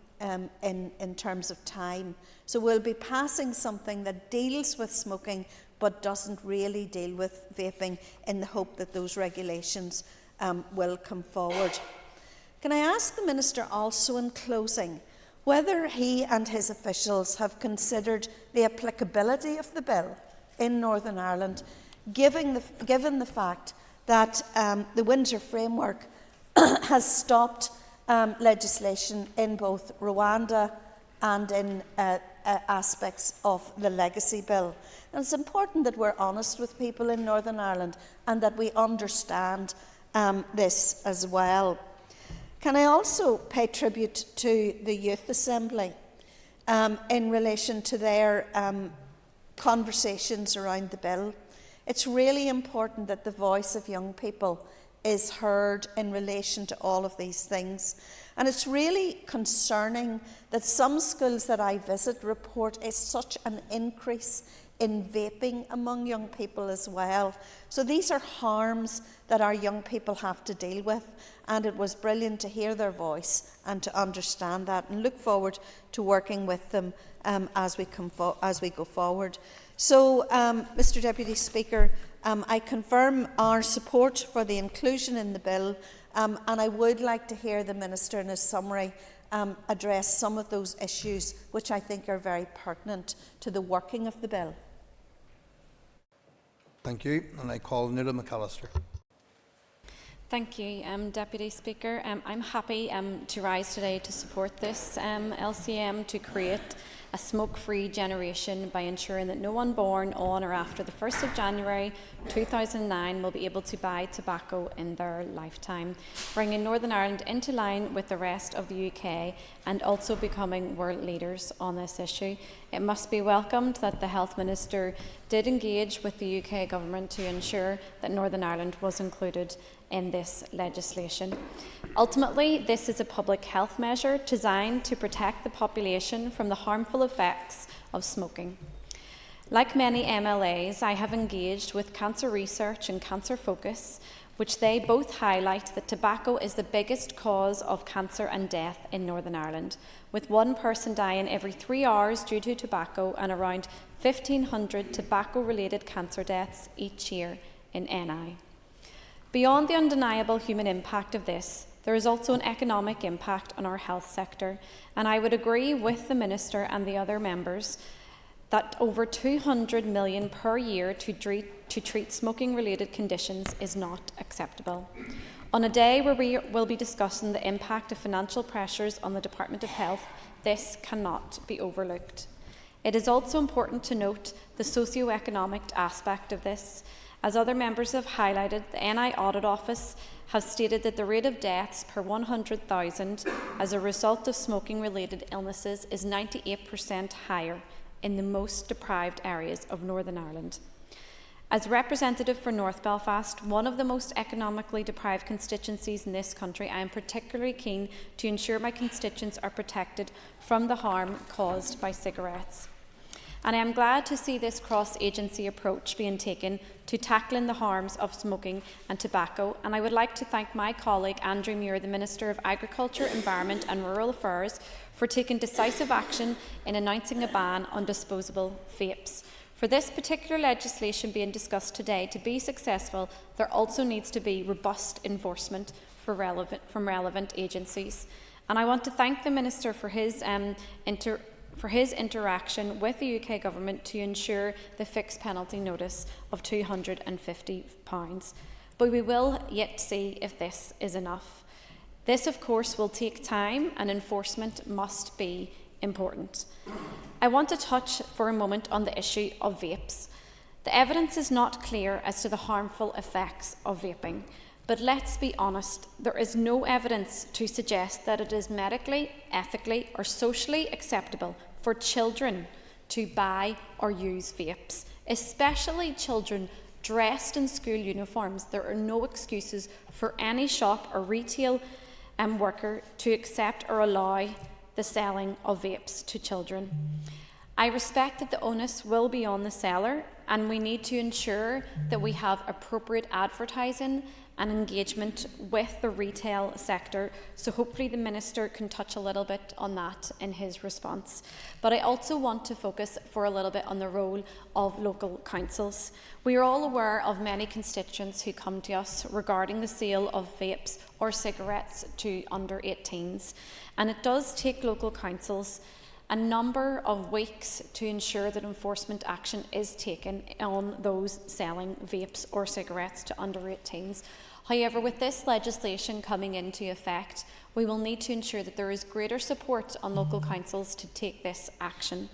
in terms of time. So we'll be passing something that deals with smoking but doesn't really deal with vaping, in the hope that those regulations will come forward. Can I ask the Minister also, in closing, whether he and his officials have considered the applicability of the bill in Northern Ireland, given the fact that the Windsor Framework has stopped legislation in both Rwanda and in aspects of the Legacy Bill. And it's important that we're honest with people in Northern Ireland and that we understand this as well. Can I also pay tribute to the Youth Assembly in relation to their conversations around the bill? It's really important that the voice of young people is heard in relation to all of these things. And it's really concerning that some schools that I visit report such an increase in vaping among young people as well. So these are harms that our young people have to deal with, and it was brilliant to hear their voice and to understand that, and look forward to working with them as we go forward. So, Mr Deputy Speaker, I confirm our support for the inclusion in the bill, and I would like to hear the Minister in his summary address some of those issues which I think are very pertinent to the working of the bill. Thank you, and I call Nuala McAllister. Thank you, Deputy Speaker. I'm happy to rise today to support this LCM to create a smoke-free generation by ensuring that no one born on or after the 1st of January 2009 will be able to buy tobacco in their lifetime, bringing Northern Ireland into line with the rest of the UK and also becoming world leaders on this issue. It must be welcomed that the Health Minister did engage with the UK Government to ensure that Northern Ireland was included in this legislation. Ultimately, this is a public health measure designed to protect the population from the harmful effects of smoking. Like many MLAs, I have engaged with Cancer Research and Cancer Focus, which they both highlight that tobacco is the biggest cause of cancer and death in Northern Ireland, with one person dying every 3 hours due to tobacco and around 1,500 tobacco-related cancer deaths each year in NI. Beyond the undeniable human impact of this, there is also an economic impact on our health sector, and I would agree with the Minister and the other members that over 200 million per year to treat smoking-related conditions is not acceptable. On a day where we will be discussing the impact of financial pressures on the Department of Health, this cannot be overlooked. It is also important to note the socio-economic aspect of this. As other members have highlighted, the NI Audit Office has stated that the rate of deaths per 100,000 as a result of smoking-related illnesses is 98% higher in the most deprived areas of Northern Ireland. As representative for North Belfast, one of the most economically deprived constituencies in this country, I am particularly keen to ensure my constituents are protected from the harm caused by cigarettes. And I am glad to see this cross-agency approach being taken to tackling the harms of smoking and tobacco, and I would like to thank my colleague Andrew Muir, the Minister of Agriculture, Environment and Rural Affairs, for taking decisive action in announcing a ban on disposable vapes. For this particular legislation being discussed today to be successful, there also needs to be robust enforcement from relevant agencies. And I want to thank the Minister for his interaction with the UK Government to ensure the fixed penalty notice of £250. But we will yet see if this is enough. This, of course, will take time, and enforcement must be important. I want to touch for a moment on the issue of vapes. The evidence is not clear as to the harmful effects of vaping, but let's be honest, there is no evidence to suggest that it is medically, ethically or socially acceptable for children to buy or use vapes, especially children dressed in school uniforms. There are no excuses for any shop or retail worker to accept or allow the selling of vapes to children. I respect that the onus will be on the seller, and we need to ensure that we have appropriate advertising and engagement with the retail sector, so hopefully the Minister can touch a little bit on that in his response. But I also want to focus for a little bit on the role of local councils. We are all aware of many constituents who come to us regarding the sale of vapes or cigarettes to under 18s, and it does take local councils a number of weeks to ensure that enforcement action is taken on those selling vapes or cigarettes to under 18s. However, with this legislation coming into effect, we will need to ensure that there is greater support on local councils to take this action.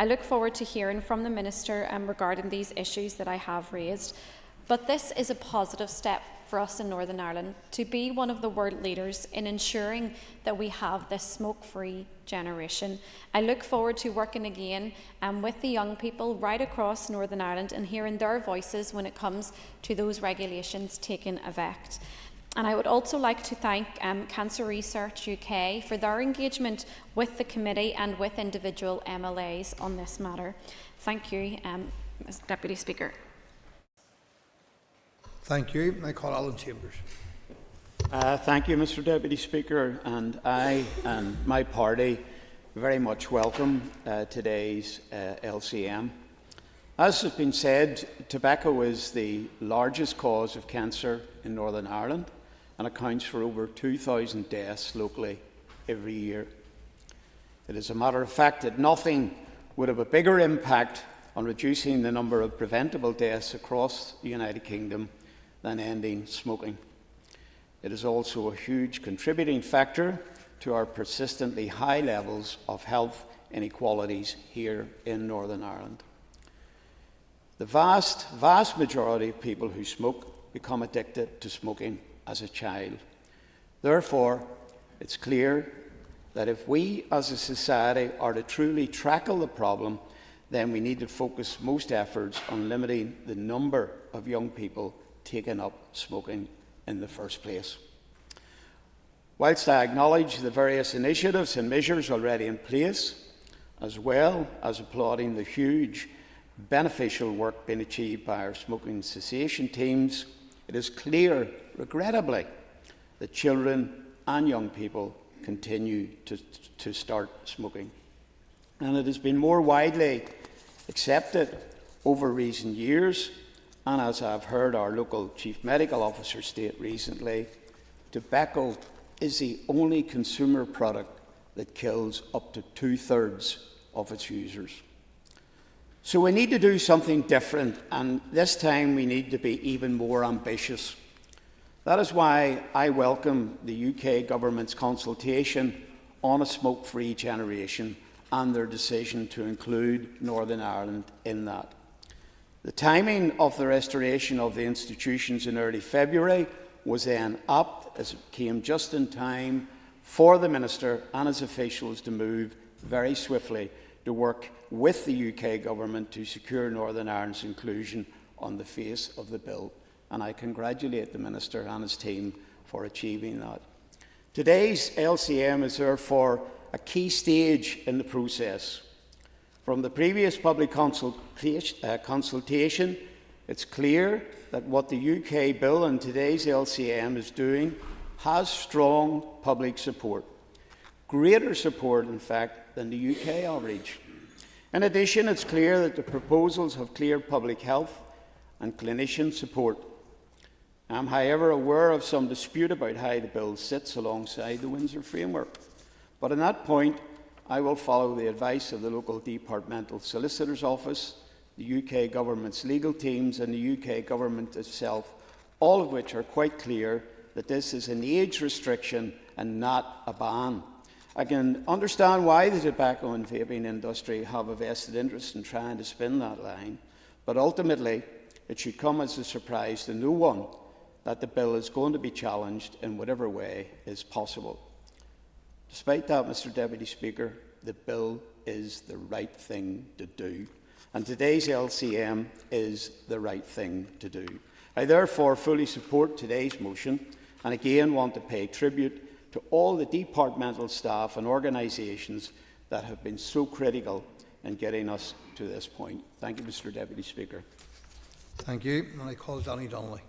I look forward to hearing from the Minister regarding these issues that I have raised. But this is a positive step for us in Northern Ireland to be one of the world leaders in ensuring that we have this smoke-free generation. I look forward to working again with the young people right across Northern Ireland and hearing their voices when it comes to those regulations taking effect. And I would also like to thank Cancer Research UK for their engagement with the committee and with individual MLAs on this matter. Thank you, Mr. Deputy Speaker. Thank you. I call Alan Chambers. Thank you, Mr. Deputy Speaker, and I and my party very much welcome today's LCM. As has been said, tobacco is the largest cause of cancer in Northern Ireland and accounts for over 2,000 deaths locally every year. It is a matter of fact that nothing would have a bigger impact on reducing the number of preventable deaths across the United Kingdom than ending smoking. It is also a huge contributing factor to our persistently high levels of health inequalities here in Northern Ireland. The vast majority of people who smoke become addicted to smoking as a child. Therefore, it's clear that if we as a society are to truly tackle the problem, then we need to focus most efforts on limiting the number of young people taking up smoking in the first place. Whilst I acknowledge the various initiatives and measures already in place, as well as applauding the huge beneficial work being achieved by our smoking cessation teams, it is clear, regrettably, that children and young people continue to start smoking. And it has been more widely accepted over recent years, and as I've heard our local Chief Medical Officer state recently, tobacco is the only consumer product that kills up to 2/3 of its users. So we need to do something different, and this time we need to be even more ambitious. That is why I welcome the UK Government's consultation on a smoke-free generation and their decision to include Northern Ireland in that. The timing of the restoration of the institutions in early February was then apt, as it came just in time for the Minister and his officials to move very swiftly to work with the UK Government to secure Northern Ireland's inclusion on the face of the bill. And I congratulate the Minister and his team for achieving that. Today's LCM is therefore a key stage in the process. From the previous public consultation, it's clear that what the UK bill and today's LCM is doing has strong public support. Greater support, in fact, than the UK average. In addition, it's clear that the proposals have clear public health and clinician support. I am, however, aware of some dispute about how the bill sits alongside the Windsor framework. But on that point, I will follow the advice of the local departmental solicitor's office, the UK Government's legal teams and the UK Government itself, all of which are quite clear that this is an age restriction and not a ban. I can understand why the tobacco and vaping industry have a vested interest in trying to spin that line, but ultimately it should come as a surprise to no one that the bill is going to be challenged in whatever way is possible. Despite that, Mr Deputy Speaker, the bill is the right thing to do, and today's LCM is the right thing to do. I therefore fully support today's motion and again want to pay tribute to all the departmental staff and organisations that have been so critical in getting us to this point. Thank you, Mr Deputy Speaker. Thank you. And I call Danny Donnelly.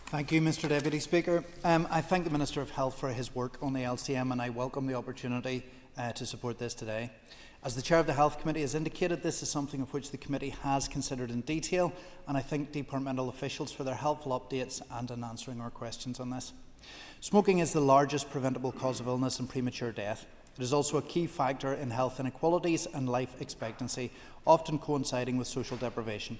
Thank you, Mr Deputy Speaker. I thank the Minister of Health for his work on the LCM, and I welcome the opportunity to support this today. As the Chair of the Health Committee has indicated, this is something of which the committee has considered in detail, and I thank departmental officials for their helpful updates and in answering our questions on this. Smoking is the largest preventable cause of illness and premature death. It is also a key factor in health inequalities and life expectancy, often coinciding with social deprivation.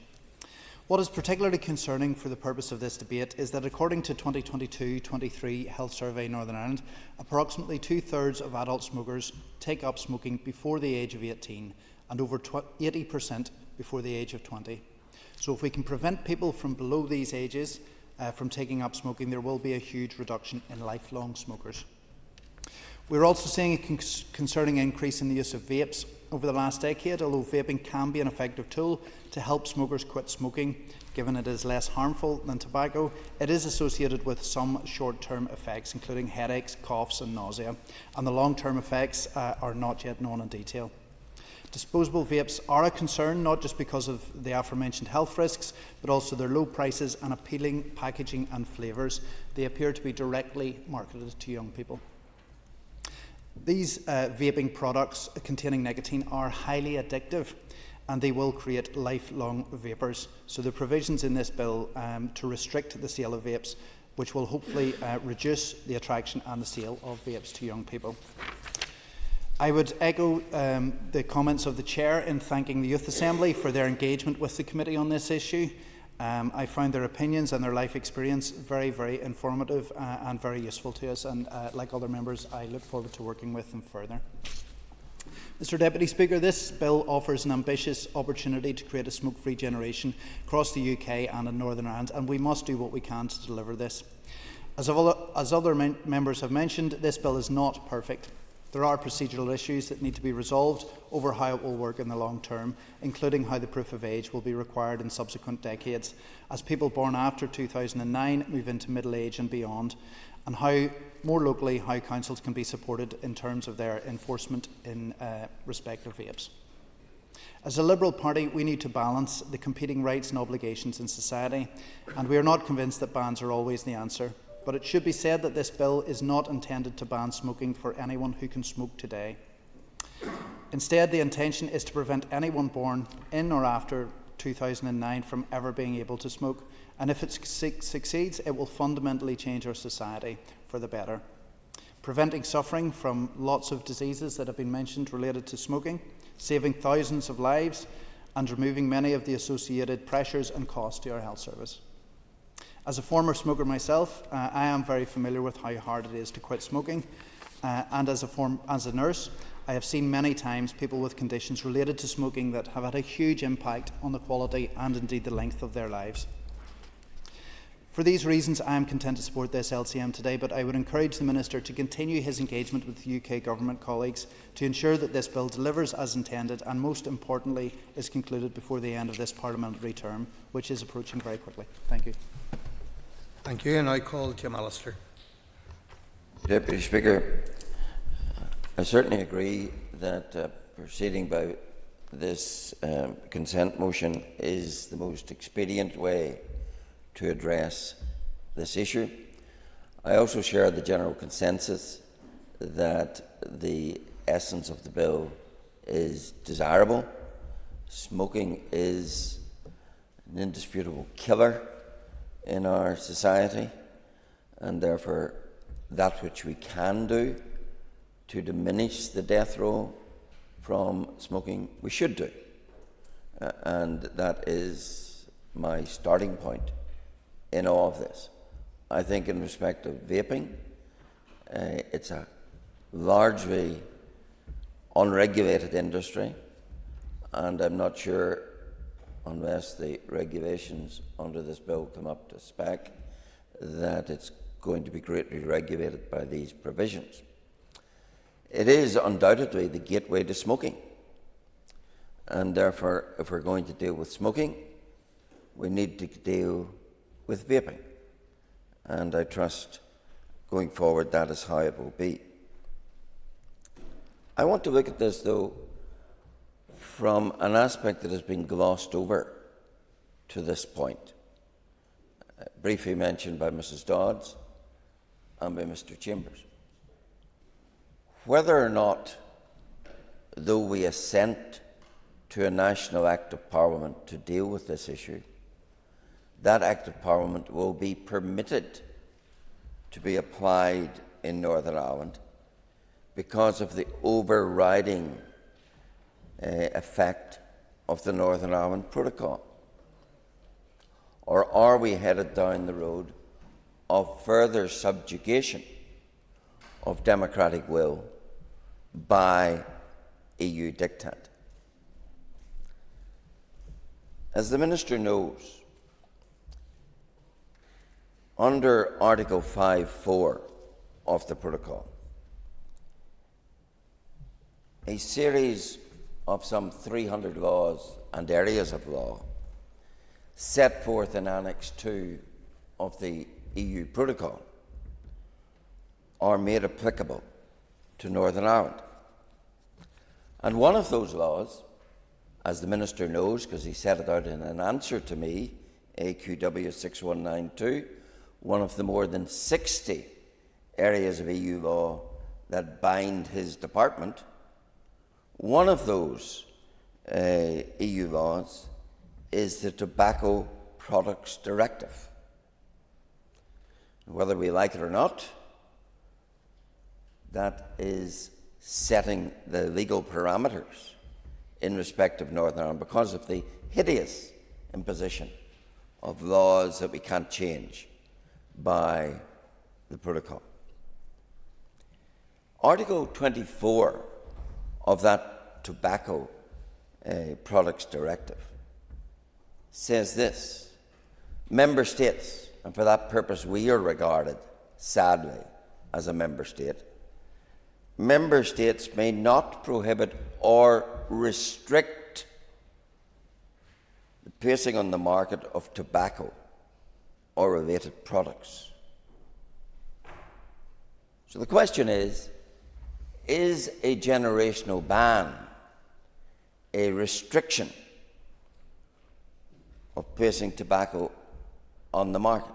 What is particularly concerning for the purpose of this debate is that according to 2022-23 Health Survey Northern Ireland, approximately 2/3 of adult smokers take up smoking before the age of 18 and over 80% before the age of 20. So if we can prevent people from below these ages from taking up smoking, there will be a huge reduction in lifelong smokers. We're also seeing a concerning increase in the use of vapes over the last decade. Although vaping can be an effective tool to help smokers quit smoking, given it is less harmful than tobacco, it is associated with some short-term effects, including headaches, coughs and nausea, and the long-term effects are not yet known in detail. Disposable vapes are a concern, not just because of the aforementioned health risks, but also their low prices and appealing packaging and flavours. They appear to be directly marketed to young people. These vaping products containing nicotine are highly addictive, and they will create lifelong vapors. So the provisions in this bill to restrict the sale of vapes, which will hopefully reduce the attraction and the sale of vapes to young people. I would echo the comments of the Chair in thanking the Youth Assembly for their engagement with the committee on this issue. I found their opinions and their life experience very, very informative and very useful to us, and like other members, I look forward to working with them further. Mr Deputy Speaker, this bill offers an ambitious opportunity to create a smoke-free generation across the UK and in Northern Ireland, and we must do what we can to deliver this. As other members have mentioned, this bill is not perfect. There are procedural issues that need to be resolved over how it will work in the long term, including how the proof of age will be required in subsequent decades as people born after 2009 move into middle age and beyond, and how, more locally, how councils can be supported in terms of their enforcement in respect of vapes. As a Liberal Party, we need to balance the competing rights and obligations in society, and we are not convinced that bans are always the answer. But it should be said that this bill is not intended to ban smoking for anyone who can smoke today. Instead, the intention is to prevent anyone born in or after 2009 from ever being able to smoke, and if it succeeds, it will fundamentally change our society for the better, preventing suffering from lots of diseases that have been mentioned related to smoking, saving thousands of lives, and removing many of the associated pressures and costs to our health service. As a former smoker myself, I am very familiar with how hard it is to quit smoking, and as a nurse, I have seen many times people with conditions related to smoking that have had a huge impact on the quality and indeed the length of their lives. For these reasons, I am content to support this LCM today, but I would encourage the Minister to continue his engagement with the UK Government colleagues to ensure that this bill delivers as intended and, most importantly, is concluded before the end of this parliamentary term, which is approaching very quickly. Thank you. Thank you, and I call Jim Allister. Deputy Speaker, I certainly agree that proceeding by this consent motion is the most expedient way to address this issue. I also share the general consensus that the essence of the bill is desirable. Smoking is an indisputable killer in our society, and therefore that which we can do to diminish the death row from smoking, we should do. And that is my starting point in all of this. I think in respect of vaping, it's a largely unregulated industry, and I'm not sure, unless the regulations under this bill come up to spec, that it's going to be greatly regulated by these provisions. It is undoubtedly the gateway to smoking, and therefore, if we're going to deal with smoking, we need to deal with vaping, and I trust going forward that is how it will be. I want to look at this, though, from an aspect that has been glossed over to this point, briefly mentioned by Mrs. Dodds and by Mr. Chambers. Whether or not, though we assent to a national Act of Parliament to deal with this issue, that Act of Parliament will be permitted to be applied in Northern Ireland because of the overriding effect of the Northern Ireland Protocol? Or are we headed down the road of further subjugation of democratic will by EU diktat? As the Minister knows, under Article 5.4 of the Protocol, a series of some 300 laws and areas of law set forth in Annex 2 of the EU Protocol are made applicable to Northern Ireland. And one of those laws, as the Minister knows because he set it out in an answer to me, AQW 6192, one of the more than 60 areas of EU law that bind his department, one of those EU laws is the Tobacco Products Directive. Whether we like it or not, that is setting the legal parameters in respect of Northern Ireland because of the hideous imposition of laws that we can't change by the protocol. Article 24 of that Tobacco Products Directive says this: Member States, and for that purpose we are regarded, sadly, as a Member State, Member States may not prohibit or restrict the placing on the market of tobacco or related products. So the question is a generational ban a restriction of placing tobacco on the market?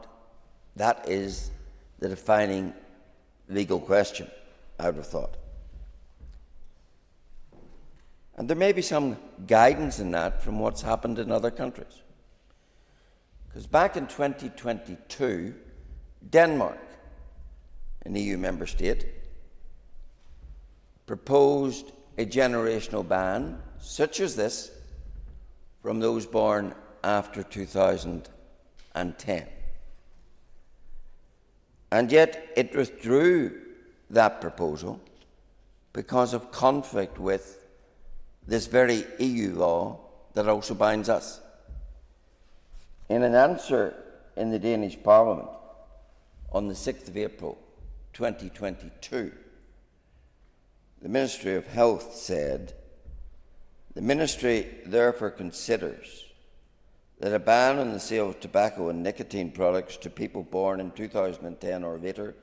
That is the defining legal question, I would have thought. And there may be some guidance in that from what's happened in other countries. Because back in 2022, Denmark, an EU member state, proposed a generational ban, such as this, from those born after 2010. And yet it withdrew that proposal because of conflict with this very EU law that also binds us. In an answer in the Danish Parliament on the 6th of April 2022, the Ministry of Health said, "The Ministry therefore considers that a ban on the sale of tobacco and nicotine products to people born in 2010 or later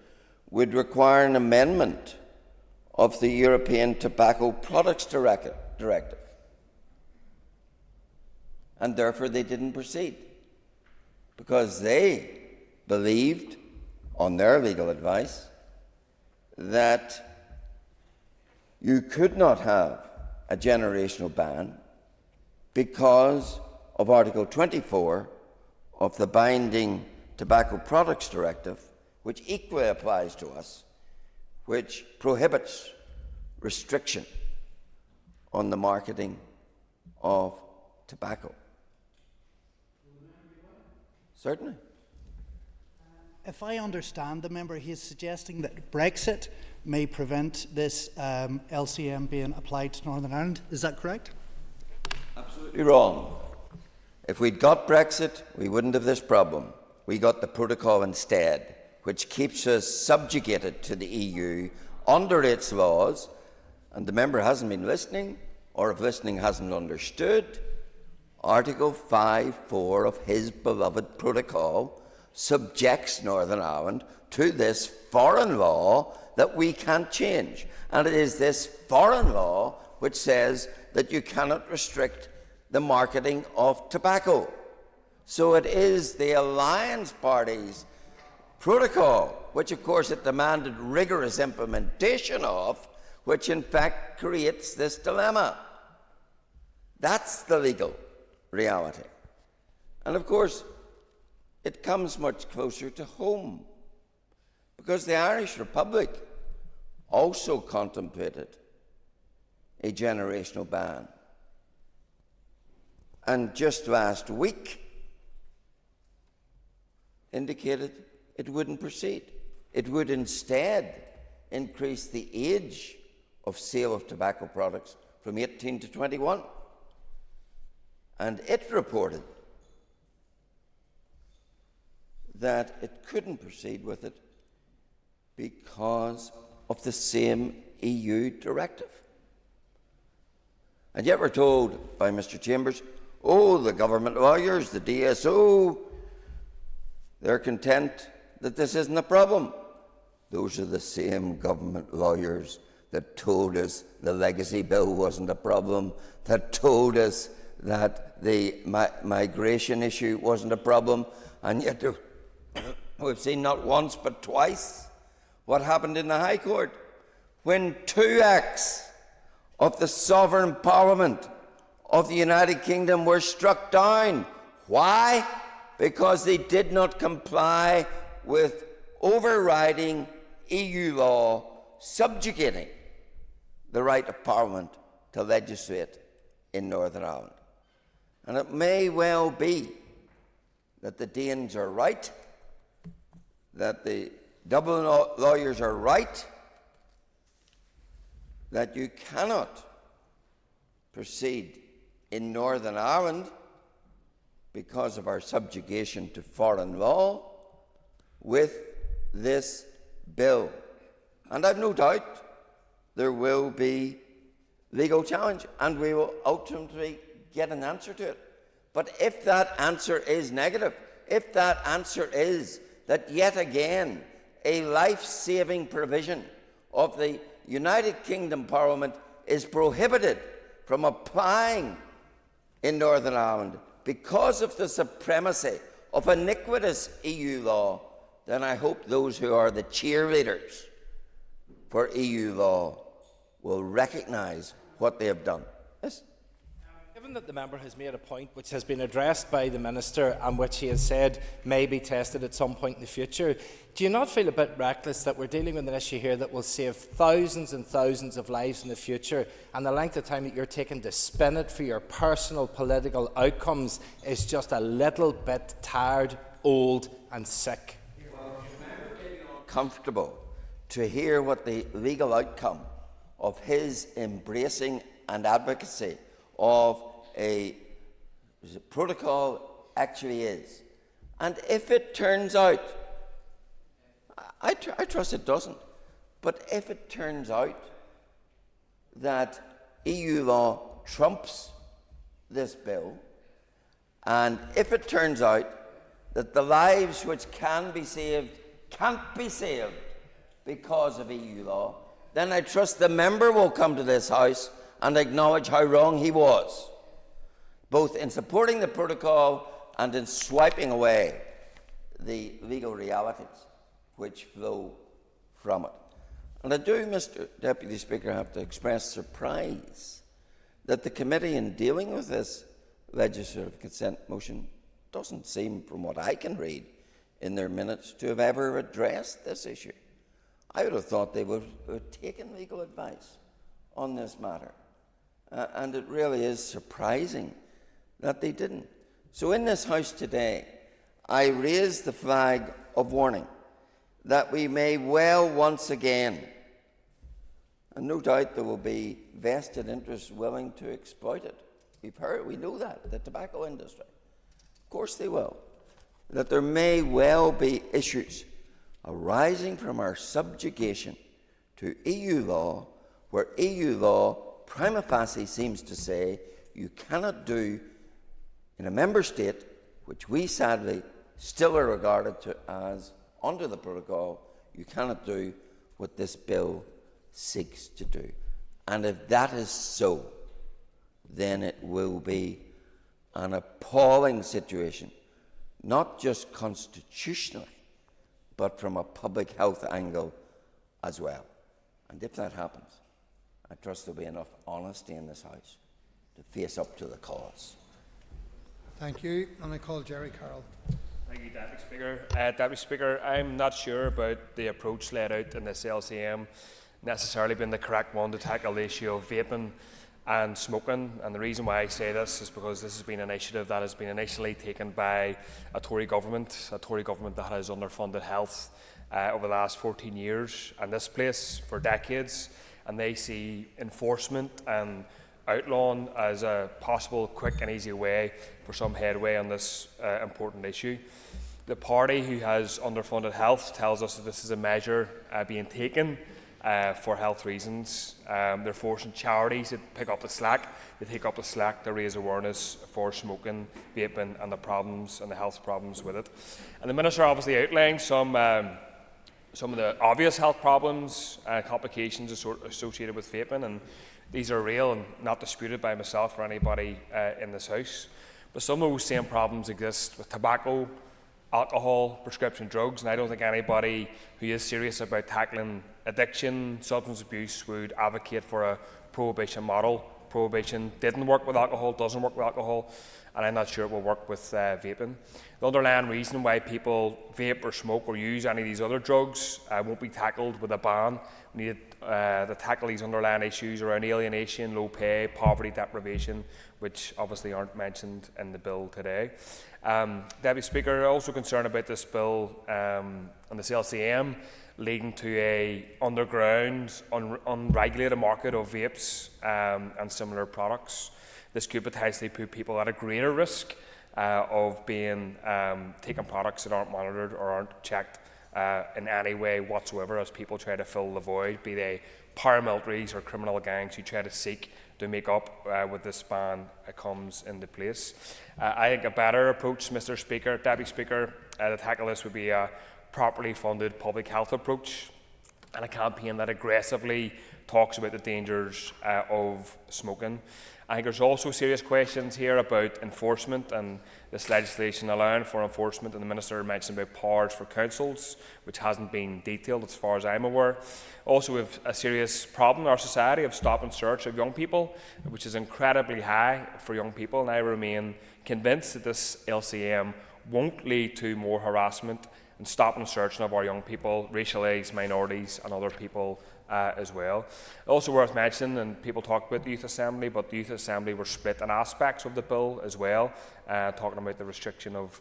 would require an amendment of the European Tobacco Products Directive." And therefore they didn't proceed, because they believed, on their legal advice, that you could not have a generational ban because of Article 24 of the binding Tobacco Products Directive, which equally applies to us, which prohibits restriction on the marketing of tobacco. Certainly. If I understand the member, he is suggesting that Brexit may prevent this LCM being applied to Northern Ireland. Is that correct? Absolutely wrong. If we'd got Brexit, we wouldn't have this problem. We got the protocol instead, which keeps us subjugated to the EU under its laws, and the member hasn't been listening, or if listening hasn't understood. Article 5.4 of his beloved protocol subjects Northern Ireland to this foreign law that we can't change. And it is this foreign law which says that you cannot restrict the marketing of tobacco. So it is the Alliance Party's protocol, which of course it demanded rigorous implementation of, which in fact creates this dilemma. That's the legal reality. And of course, it comes much closer to home, because the Irish Republic also contemplated a generational ban. And just last week indicated it wouldn't proceed. It would instead increase the age of sale of tobacco products from 18 to 21. And it reported that it couldn't proceed with it because of the same EU directive. And yet we're told by Mr. Chambers, oh, the government lawyers, the DSO, they're content that this isn't a problem. Those are the same government lawyers that told us the legacy bill wasn't a problem, that told us that the migration issue wasn't a problem, and yet we've seen not once but twice what happened in the High Court when 2 acts of the Sovereign Parliament of the United Kingdom were struck down. Why? Because they did not comply with overriding EU law subjugating the right of Parliament to legislate in Northern Ireland. And it may well be that the Danes are right, that the Dublin lawyers are right, that you cannot proceed in Northern Ireland because of our subjugation to foreign law with this bill. And I've no doubt there will be legal challenge, and we will ultimately get an answer to it. But if that answer is negative, if that answer is that yet again a life-saving provision of the United Kingdom Parliament is prohibited from applying in Northern Ireland because of the supremacy of iniquitous EU law, then I hope those who are the cheerleaders for EU law will recognise what they have done. Yes? Given that the member has made a point which has been addressed by the Minister and which he has said may be tested at some point in the future, do you not feel a bit reckless that we're dealing with an issue here that will save thousands and thousands of lives in the future, and the length of time that you're taking to spin it for your personal political outcomes is just a little bit tired, old and sick? Comfortable to hear what the legal outcome of his embracing and advocacy of a protocol actually is. And if it turns out, I trust it doesn't, but if it turns out that EU law trumps this bill, and if it turns out that the lives which can be saved can't be saved because of EU law, then I trust the member will come to this House and acknowledge how wrong he was, both in supporting the protocol and in swiping away the legal realities which flow from it. And I do, Mr. Deputy Speaker, have to express surprise that the committee, in dealing with this legislative consent motion, doesn't seem, from what I can read, in their minutes to have ever addressed this issue. I would have thought they would have taken legal advice on this matter. And it really is surprising that they didn't. So in this House today, I raise the flag of warning that we may well once again, and no doubt there will be vested interests willing to exploit it. We know that, the tobacco industry. Of course they will. That there may well be issues arising from our subjugation to EU law, where EU law prima facie seems to say you cannot do in a member state, which we sadly still are regarded to as under the protocol, you cannot do what this bill seeks to do. And if that is so, then it will be an appalling situation, not just constitutionally, but from a public health angle as well. And if that happens, I trust there'll be enough honesty in this House to face up to the cause. Thank you. And I call Jerry Carroll. Thank you, Deputy Speaker. Deputy Speaker, I'm not sure about the approach laid out in this LCM necessarily being the correct one to tackle the issue of vaping and smoking. And the reason why I say this is because this has been an initiative that has been initially taken by a Tory government that has underfunded health over the last 14 years and this place for decades. And they see enforcement and outlawing as a possible quick and easy way for some headway on this important issue. The party who has underfunded health tells us that this is a measure being taken for health reasons. They're forcing charities to pick up the slack. They take up the slack to raise awareness for smoking, vaping and the problems and the health problems with it. And the Minister obviously outlined some of the obvious health problems and complications associated with vaping, and these are real and not disputed by myself or anybody in this House. But some of those same problems exist with tobacco, alcohol, prescription drugs, and I don't think anybody who is serious about tackling addiction, substance abuse would advocate for a prohibition model. Prohibition didn't work with alcohol, doesn't work with alcohol, and I'm not sure it will work with vaping. The underlying reason why people vape or smoke or use any of these other drugs won't be tackled with a ban. We need to tackle these underlying issues around alienation, low pay, poverty, deprivation, which obviously aren't mentioned in the bill today. Deputy Speaker, also concerned about this bill and this LCM leading to a underground, unregulated market of vapes and similar products. This could potentially put people at a greater risk of being taking products that aren't monitored or aren't checked in any way whatsoever as people try to fill the void, be they paramilitaries or criminal gangs who try to seek to make up with this ban comes into place. I think a better approach, Mr. Speaker, Deputy Speaker, to tackle this would be a properly funded public health approach and a campaign that aggressively talks about the dangers of smoking. I think there's also serious questions here about enforcement and this legislation allowing for enforcement, and the Minister mentioned about powers for councils, which hasn't been detailed as far as I'm aware. Also, we have a serious problem in our society of stop and search of young people, which is incredibly high for young people, and I remain convinced that this LCM won't lead to more harassment and stop and searching of our young people, racialised minorities and other people as well. Also worth mentioning, and people talk about the Youth Assembly, but the Youth Assembly were split in aspects of the bill as well, talking about the restriction of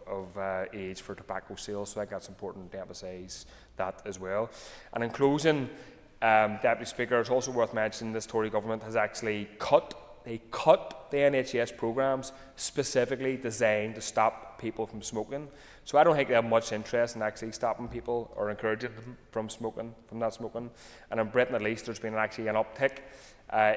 age for tobacco sales, so I think that's important to emphasise that as well. And in closing, Deputy Speaker, it's also worth mentioning this Tory government has actually cut the NHS programmes specifically designed to stop people from smoking. So I don't think they have much interest in actually stopping people or encouraging them from not smoking. And in Britain, at least, there's been actually an uptick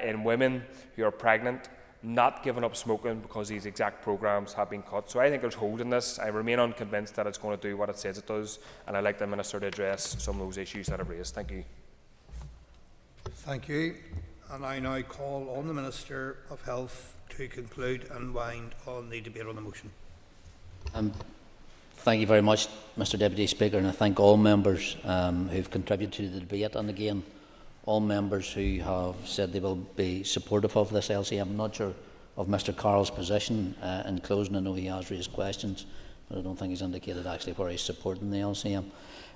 in women who are pregnant not giving up smoking because these exact programmes have been cut. So I think there's holes in this. I remain unconvinced that it's going to do what it says it does, and I'd like the Minister to address some of those issues that I've raised. Thank you. Thank you. And I now call on the Minister of Health to conclude and wind on the debate on the motion. Thank you very much, Mr. Deputy Speaker, and I thank all members who've contributed to the debate, and again, all members who have said they will be supportive of this LCM. I'm not sure of Mr. Carroll's position in closing. I know he has raised questions but I don't think he's indicated actually where he's supporting the LCM.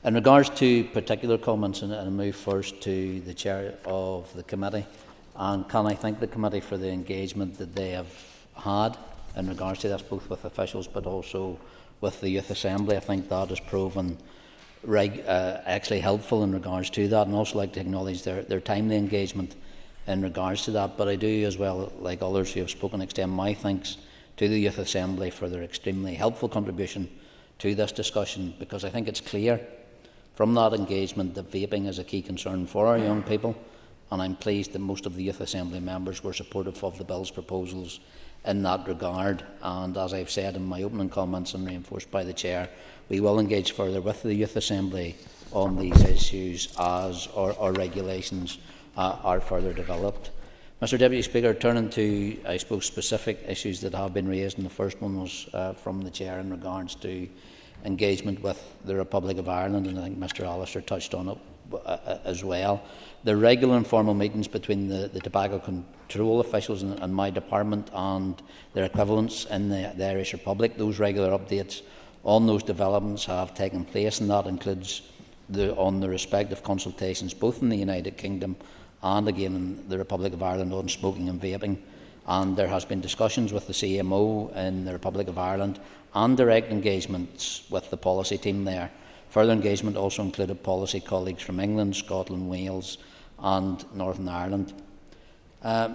In regards to particular comments, and I move first to the chair of the committee, and can I thank the committee for the engagement that they have had in regards to this, both with officials but also with the Youth Assembly. I think that has proven actually helpful in regards to that, and also like to acknowledge their timely engagement in regards to that. But I do, as well, like others who have spoken, extend my thanks to the Youth Assembly for their extremely helpful contribution to this discussion, because I think it's clear from that engagement that vaping is a key concern for our young people, and I'm pleased that most of the Youth Assembly members were supportive of the bill's proposals in that regard. And as I've said in my opening comments and reinforced by the Chair, we will engage further with the Youth Assembly on these issues as our regulations are further developed. Mr Deputy Speaker, turning to, I suppose, specific issues that have been raised, and the first one was from the Chair in regards to engagement with the Republic of Ireland, and I think Mr Allister touched on it as well. The regular informal meetings between the tobacco control officials and my department and their equivalents in the Irish Republic, those regular updates on those developments have taken place, and that includes on the respective consultations both in the United Kingdom and again in the Republic of Ireland on smoking and vaping. And there has been discussions with the CMO in the Republic of Ireland and direct engagements with the policy team there. Further engagement also included policy colleagues from England, Scotland, Wales and Northern Ireland.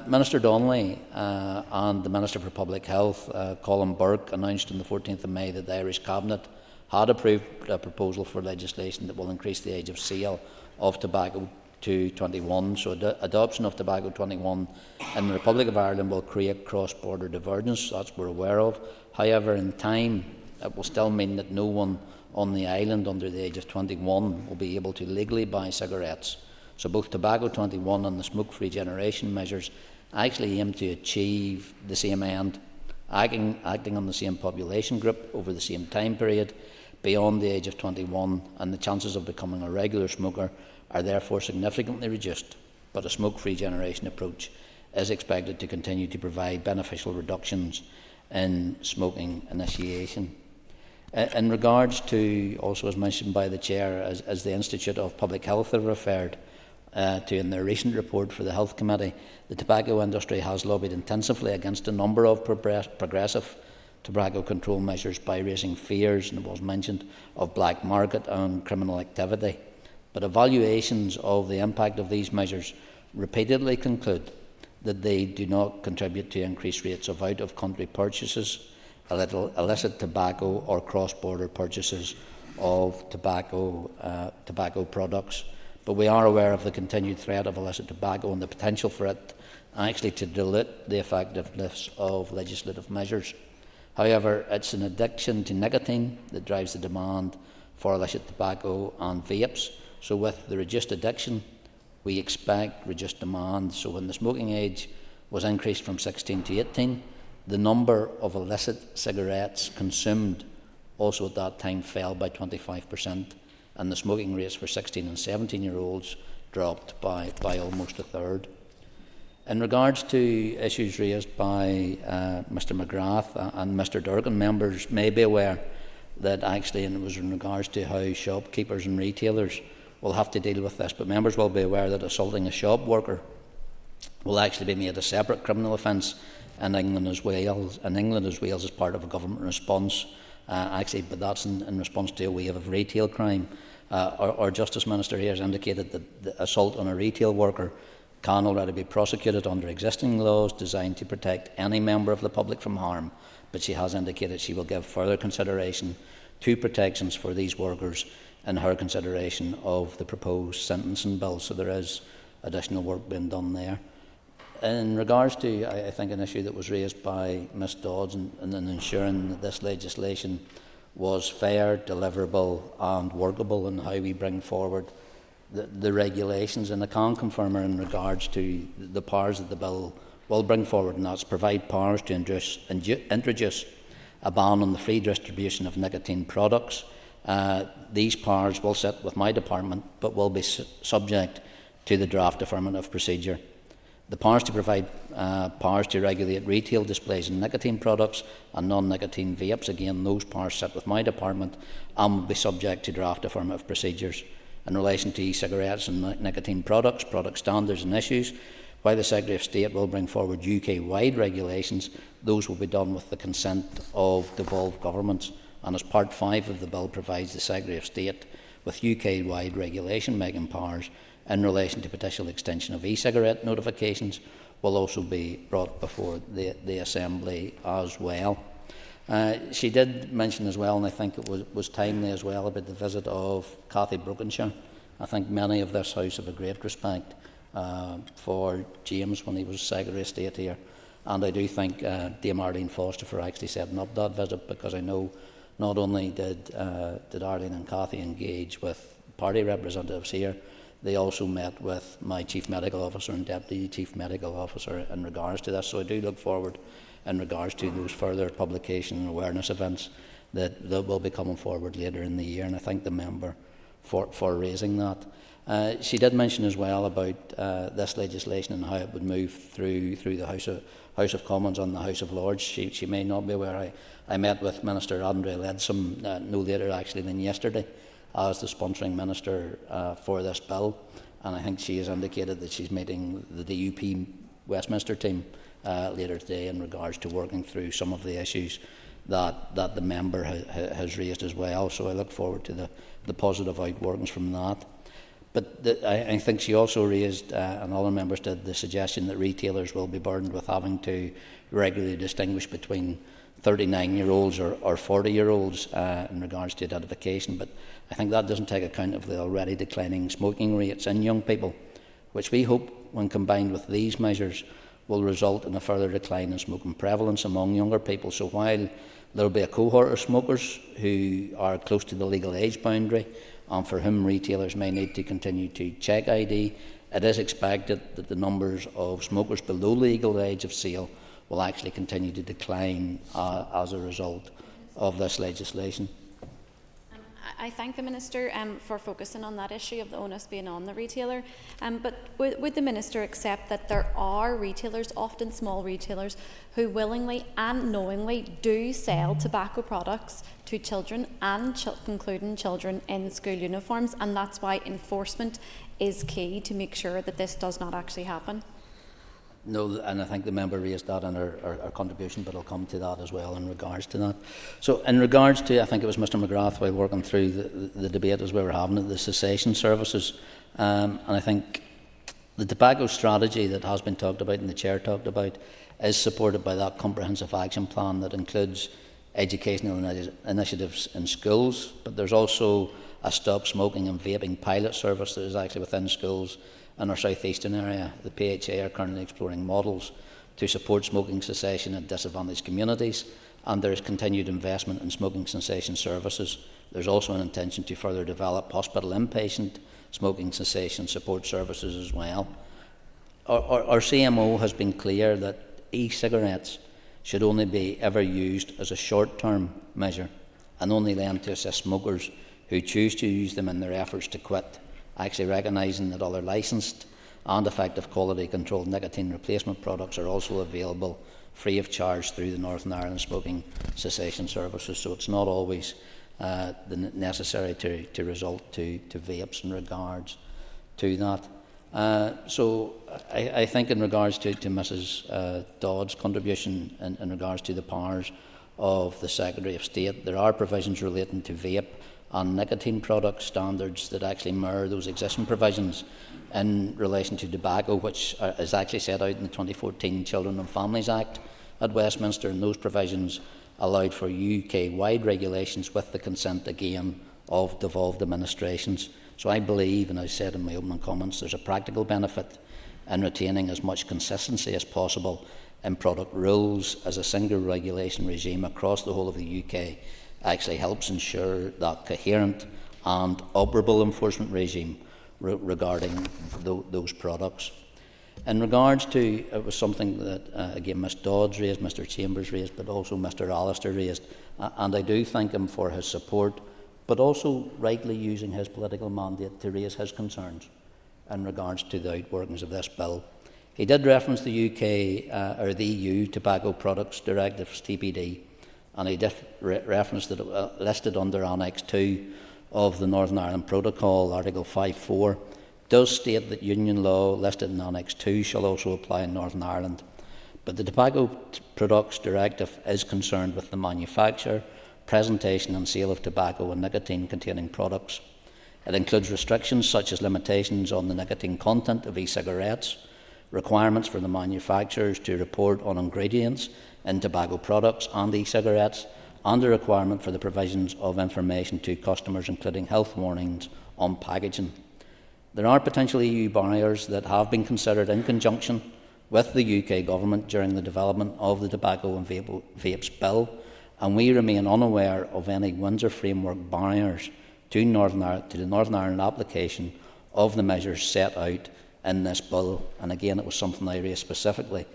Minister Donnelly and the Minister for Public Health, Colin Burke, announced on the 14th of May that the Irish Cabinet had approved a proposal for legislation that will increase the age of sale of tobacco to 21. So adoption of Tobacco 21 in the Republic of Ireland will create cross-border divergence, that's we're aware of. However, in time, it will still mean that no one on the island under the age of 21 will be able to legally buy cigarettes. So both Tobacco 21 and the smoke-free generation measures actually aim to achieve the same end, acting on the same population group over the same time period beyond the age of 21, and the chances of becoming a regular smoker are therefore significantly reduced. But a smoke-free generation approach is expected to continue to provide beneficial reductions in smoking initiation. In regards to, also as mentioned by the Chair, as the Institute of Public Health have referred to in their recent report for the Health Committee, the tobacco industry has lobbied intensively against a number of progressive tobacco control measures by raising fears, and it was mentioned, of black market and criminal activity. But evaluations of the impact of these measures repeatedly conclude that they do not contribute to increased rates of out-of-country purchases, illicit tobacco or cross-border purchases of tobacco products. But we are aware of the continued threat of illicit tobacco and the potential for it actually to dilute the effectiveness of legislative measures. However, it's an addiction to nicotine that drives the demand for illicit tobacco and vapes. So with the reduced addiction, we expect reduced demand. So when the smoking age was increased from 16 to 18, the number of illicit cigarettes consumed also at that time fell by 25%, and the smoking rates for 16 and 17-year-olds dropped by almost a third. In regards to issues raised by Mr McGrath and Mr Durgan, members may be aware that actually, and it was in regards to how shopkeepers and retailers will have to deal with this, but members will be aware that assaulting a shop worker will actually be made a separate criminal offence in England as Wales, as part of a government response, but that's in response to a wave of retail crime. Our Justice Minister here has indicated that the assault on a retail worker can already be prosecuted under existing laws designed to protect any member of the public from harm, but she has indicated she will give further consideration to protections for these workers in her consideration of the proposed sentencing bill. So there is additional work being done there. In regards to, I think, an issue that was raised by Ms Dodds and ensuring that this legislation was fair, deliverable and workable, and how we bring forward the regulations, and I can confirm her in regards to the powers that the bill will bring forward, and that's provide powers to introduce a ban on the free distribution of nicotine products. These powers will sit with my department, but will be subject to the draft affirmative procedure. The powers to provide powers to regulate retail displays of nicotine products and non-nicotine vapes, again, those powers sit with my department and will be subject to draft affirmative procedures. In relation to e-cigarettes and nicotine products, product standards and issues, while the Secretary of State will bring forward UK-wide regulations, those will be done with the consent of devolved governments. And as Part 5 of the bill provides the Secretary of State with UK-wide regulation-making powers in relation to potential extension of e-cigarette notifications will also be brought before the Assembly as well. She did mention as well, and I think it was timely as well, about the visit of Cathy Brokenshire. I think many of this House have a great respect for James when he was Secretary of State here, and I do thank Dame Arlene Foster for actually setting up that visit, because I know not only did Arlene and Cathy engage with party representatives here, they also met with my Chief Medical Officer and Deputy Chief Medical Officer in regards to this. So I do look forward in regards to those further publication and awareness events that will be coming forward later in the year, and I thank the member for raising that. She did mention as well about this legislation and how it would move through the House of Commons and the House of Lords. She may not be aware. I met with Minister Andre Leadsom no later actually than yesterday as the sponsoring minister for this bill, and I think she has indicated that she's meeting the DUP Westminster team later today in regards to working through some of the issues that the member has raised as well. So I look forward to the positive outworkings from that. But I think she also raised, and other members did, the suggestion that retailers will be burdened with having to regularly distinguish between 39-year-olds or 40-year-olds in regards to identification. But I think that doesn't take account of the already declining smoking rates in young people, which we hope, when combined with these measures, will result in a further decline in smoking prevalence among younger people. So while there will be a cohort of smokers who are close to the legal age boundary and for whom retailers may need to continue to check ID, it is expected that the numbers of smokers below legal age of sale will actually continue to decline as a result of this legislation. I thank the Minister for focusing on that issue of the onus being on the retailer. But would the Minister accept that there are retailers, often small retailers, who willingly and knowingly do sell tobacco products to children, and including children in school uniforms, and that's why enforcement is key to make sure that this does not actually happen? No, and I think the member raised that in her contribution, but I'll come to that as well in regards to that. So in regards to, I think it was Mr McGrath while working through the debate as we were having it, the cessation services, and I think the tobacco strategy that has been talked about and the Chair talked about is supported by that comprehensive action plan that includes educational initiatives in schools, but there's also a stop smoking and vaping pilot service that is actually within schools in our southeastern area. The PHA are currently exploring models to support smoking cessation in disadvantaged communities, and there is continued investment in smoking cessation services. There's also an intention to further develop hospital inpatient smoking cessation support services as well. Our CMO has been clear that e-cigarettes should only be ever used as a short-term measure, and only then to assist smokers who choose to use them in their efforts to quit, actually recognising that other licensed and effective quality controlled nicotine replacement products are also available free of charge through the Northern Ireland Smoking Cessation Services. So it's not always necessary to resort to vapes in regards to that. So I think in regards to Mrs Dodd's contribution in regards to the powers of the Secretary of State, there are provisions relating to vape and nicotine product standards that actually mirror those existing provisions in relation to tobacco, which is actually set out in the 2014 Children and Families Act at Westminster, and those provisions allowed for UK-wide regulations with the consent again of devolved administrations. So I believe, and I said in my opening comments, there's a practical benefit in retaining as much consistency as possible in product rules, as a single regulation regime across the whole of the UK actually helps ensure that coherent and operable enforcement regime regarding those products. In regards to, it was something that again Ms Dodds raised, Mr Chambers raised, but also Mr Allister raised, and I do thank him for his support, but also rightly using his political mandate to raise his concerns in regards to the outworkings of this bill. He did reference the UK or the EU Tobacco Products Directives (TPD), and he referenced that it listed under Annex 2 of the Northern Ireland Protocol, Article 5.4, does state that Union law listed in Annex 2 shall also apply in Northern Ireland. But the Tobacco Products Directive is concerned with the manufacture, presentation and sale of tobacco and nicotine-containing products. It includes restrictions such as limitations on the nicotine content of e-cigarettes, requirements for the manufacturers to report on ingredients in tobacco products and e-cigarettes, and a requirement for the provisions of information to customers, including health warnings on packaging. There are potential EU barriers that have been considered in conjunction with the UK Government during the development of the Tobacco and Vapes Bill, and we remain unaware of any Windsor Framework barriers to the Northern Ireland application of the measures set out in this bill. And again, it was something I raised specifically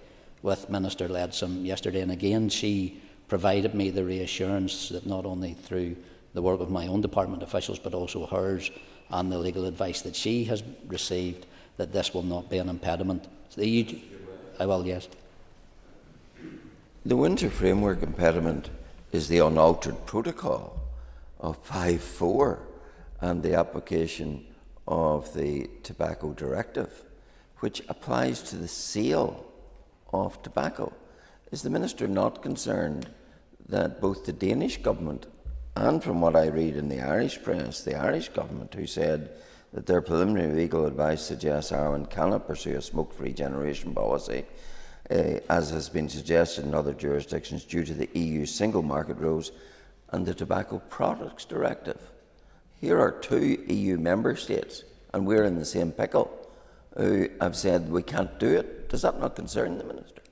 with Minister Leadsom yesterday, and again she provided me the reassurance that not only through the work of my own department officials but also hers and the legal advice that she has received, that this will not be an impediment. So I will, yes. The Windsor Framework impediment is the unaltered protocol of 5.4 and the application of the Tobacco Directive, which applies to the sale of tobacco. Is the Minister not concerned that both the Danish government and, from what I read in the Irish press, the Irish government, who said that their preliminary legal advice suggests Ireland cannot pursue a smoke-free generation policy, as has been suggested in other jurisdictions due to the EU single market rules and the Tobacco Products Directive? Here are 2 EU member states, and we're in the same pickle, who have said we can't do it. Does that not concern the Minister?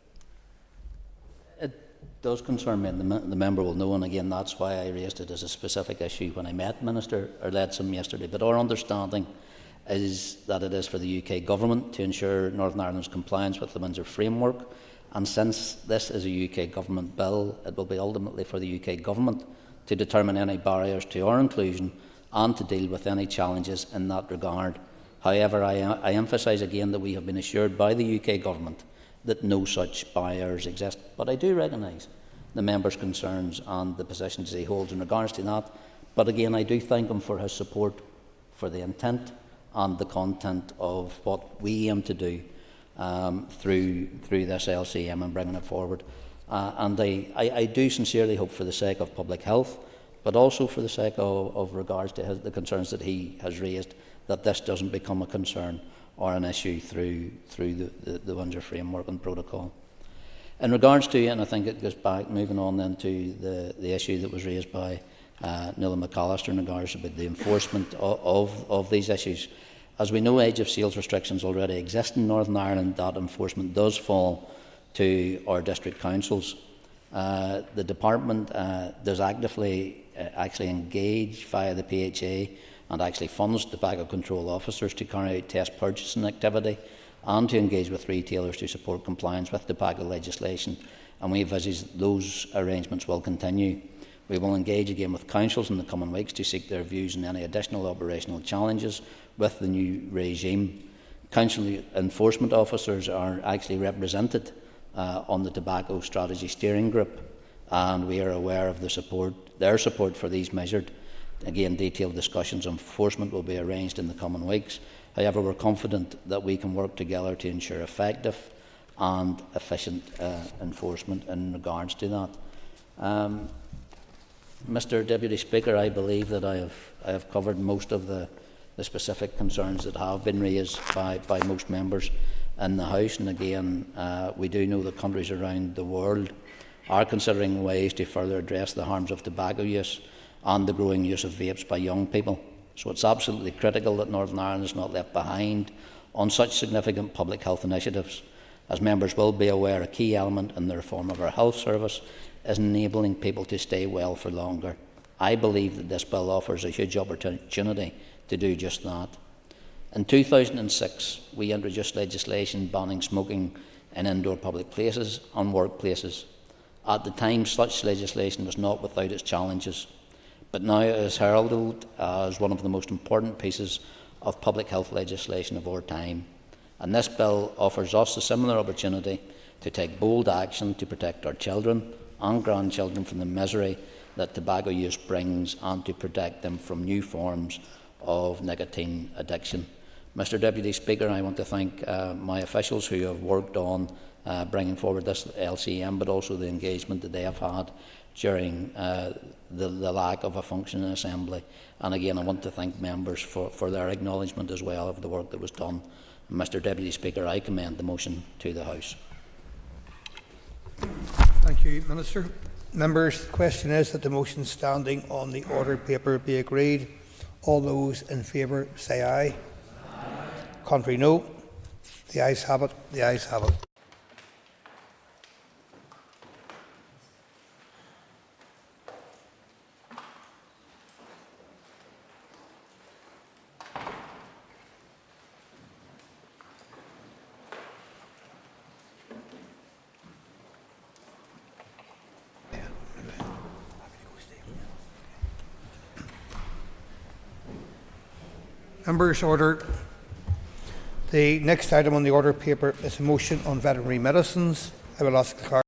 It does concern me, and the member will know, and again that's why I raised it as a specific issue when I met Minister Leadsom yesterday. But our understanding is that it is for the UK Government to ensure Northern Ireland's compliance with the Windsor Framework, and since this is a UK Government bill, it will be ultimately for the UK Government to determine any barriers to our inclusion and to deal with any challenges in that regard. However, I emphasise again that we have been assured by the UK Government that no such barriers exist. But I do recognise the member's concerns and the positions he holds in regards to that. But again, I do thank him for his support for the intent and the content of what we aim to do through this LCM and bringing it forward. And I do sincerely hope, for the sake of public health, but also for the sake of regards to the concerns that he has raised, that this doesn't become a concern or an issue through the Windsor Framework and Protocol. In regards to, and I think it goes back, moving on then to the issue that was raised by Neil McAllister in regards to the enforcement of these issues. As we know, age of sales restrictions already exist in Northern Ireland. That enforcement does fall to our district councils. The department does actively actually engage via the PHA and actually funds tobacco control officers to carry out test purchasing activity and to engage with retailers to support compliance with tobacco legislation, and we envisage those arrangements will continue. We will engage again with councils in the coming weeks to seek their views on any additional operational challenges with the new regime. Council enforcement officers are actually represented on the Tobacco Strategy Steering Group, and we are aware of their support for these measures. Again, detailed discussions on enforcement will be arranged in the coming weeks. However, we're confident that we can work together to ensure effective and efficient enforcement in regards to that. Mr Deputy Speaker, I believe that I have covered most of the specific concerns that have been raised by most members in the House. And again, we do know that countries around the world are considering ways to further address the harms of tobacco use and the growing use of vapes by young people. So it's absolutely critical that Northern Ireland is not left behind on such significant public health initiatives. As members will be aware, a key element in the reform of our health service is enabling people to stay well for longer. I believe that this bill offers a huge opportunity to do just that. In 2006, we introduced legislation banning smoking in indoor public places and workplaces. At the time, such legislation was not without its challenges, but now it is heralded as one of the most important pieces of public health legislation of our time. And this bill offers us a similar opportunity to take bold action to protect our children and grandchildren from the misery that tobacco use brings and to protect them from new forms of nicotine addiction. Mr Deputy Speaker, I want to thank my officials who have worked on bringing forward this LCM, but also the engagement that they have had during the lack of a functioning assembly. And again, I want to thank members for their acknowledgement as well of the work that was done. And Mr Deputy Speaker, I commend the motion to the House. Thank you, Minister. Members, the question is that the motion standing on the order paper be agreed. All those in favour say aye. Contrary, no. The ayes have it. The ayes have it. Members, order. The next item on the order paper is a motion on veterinary medicines. I will ask the clerk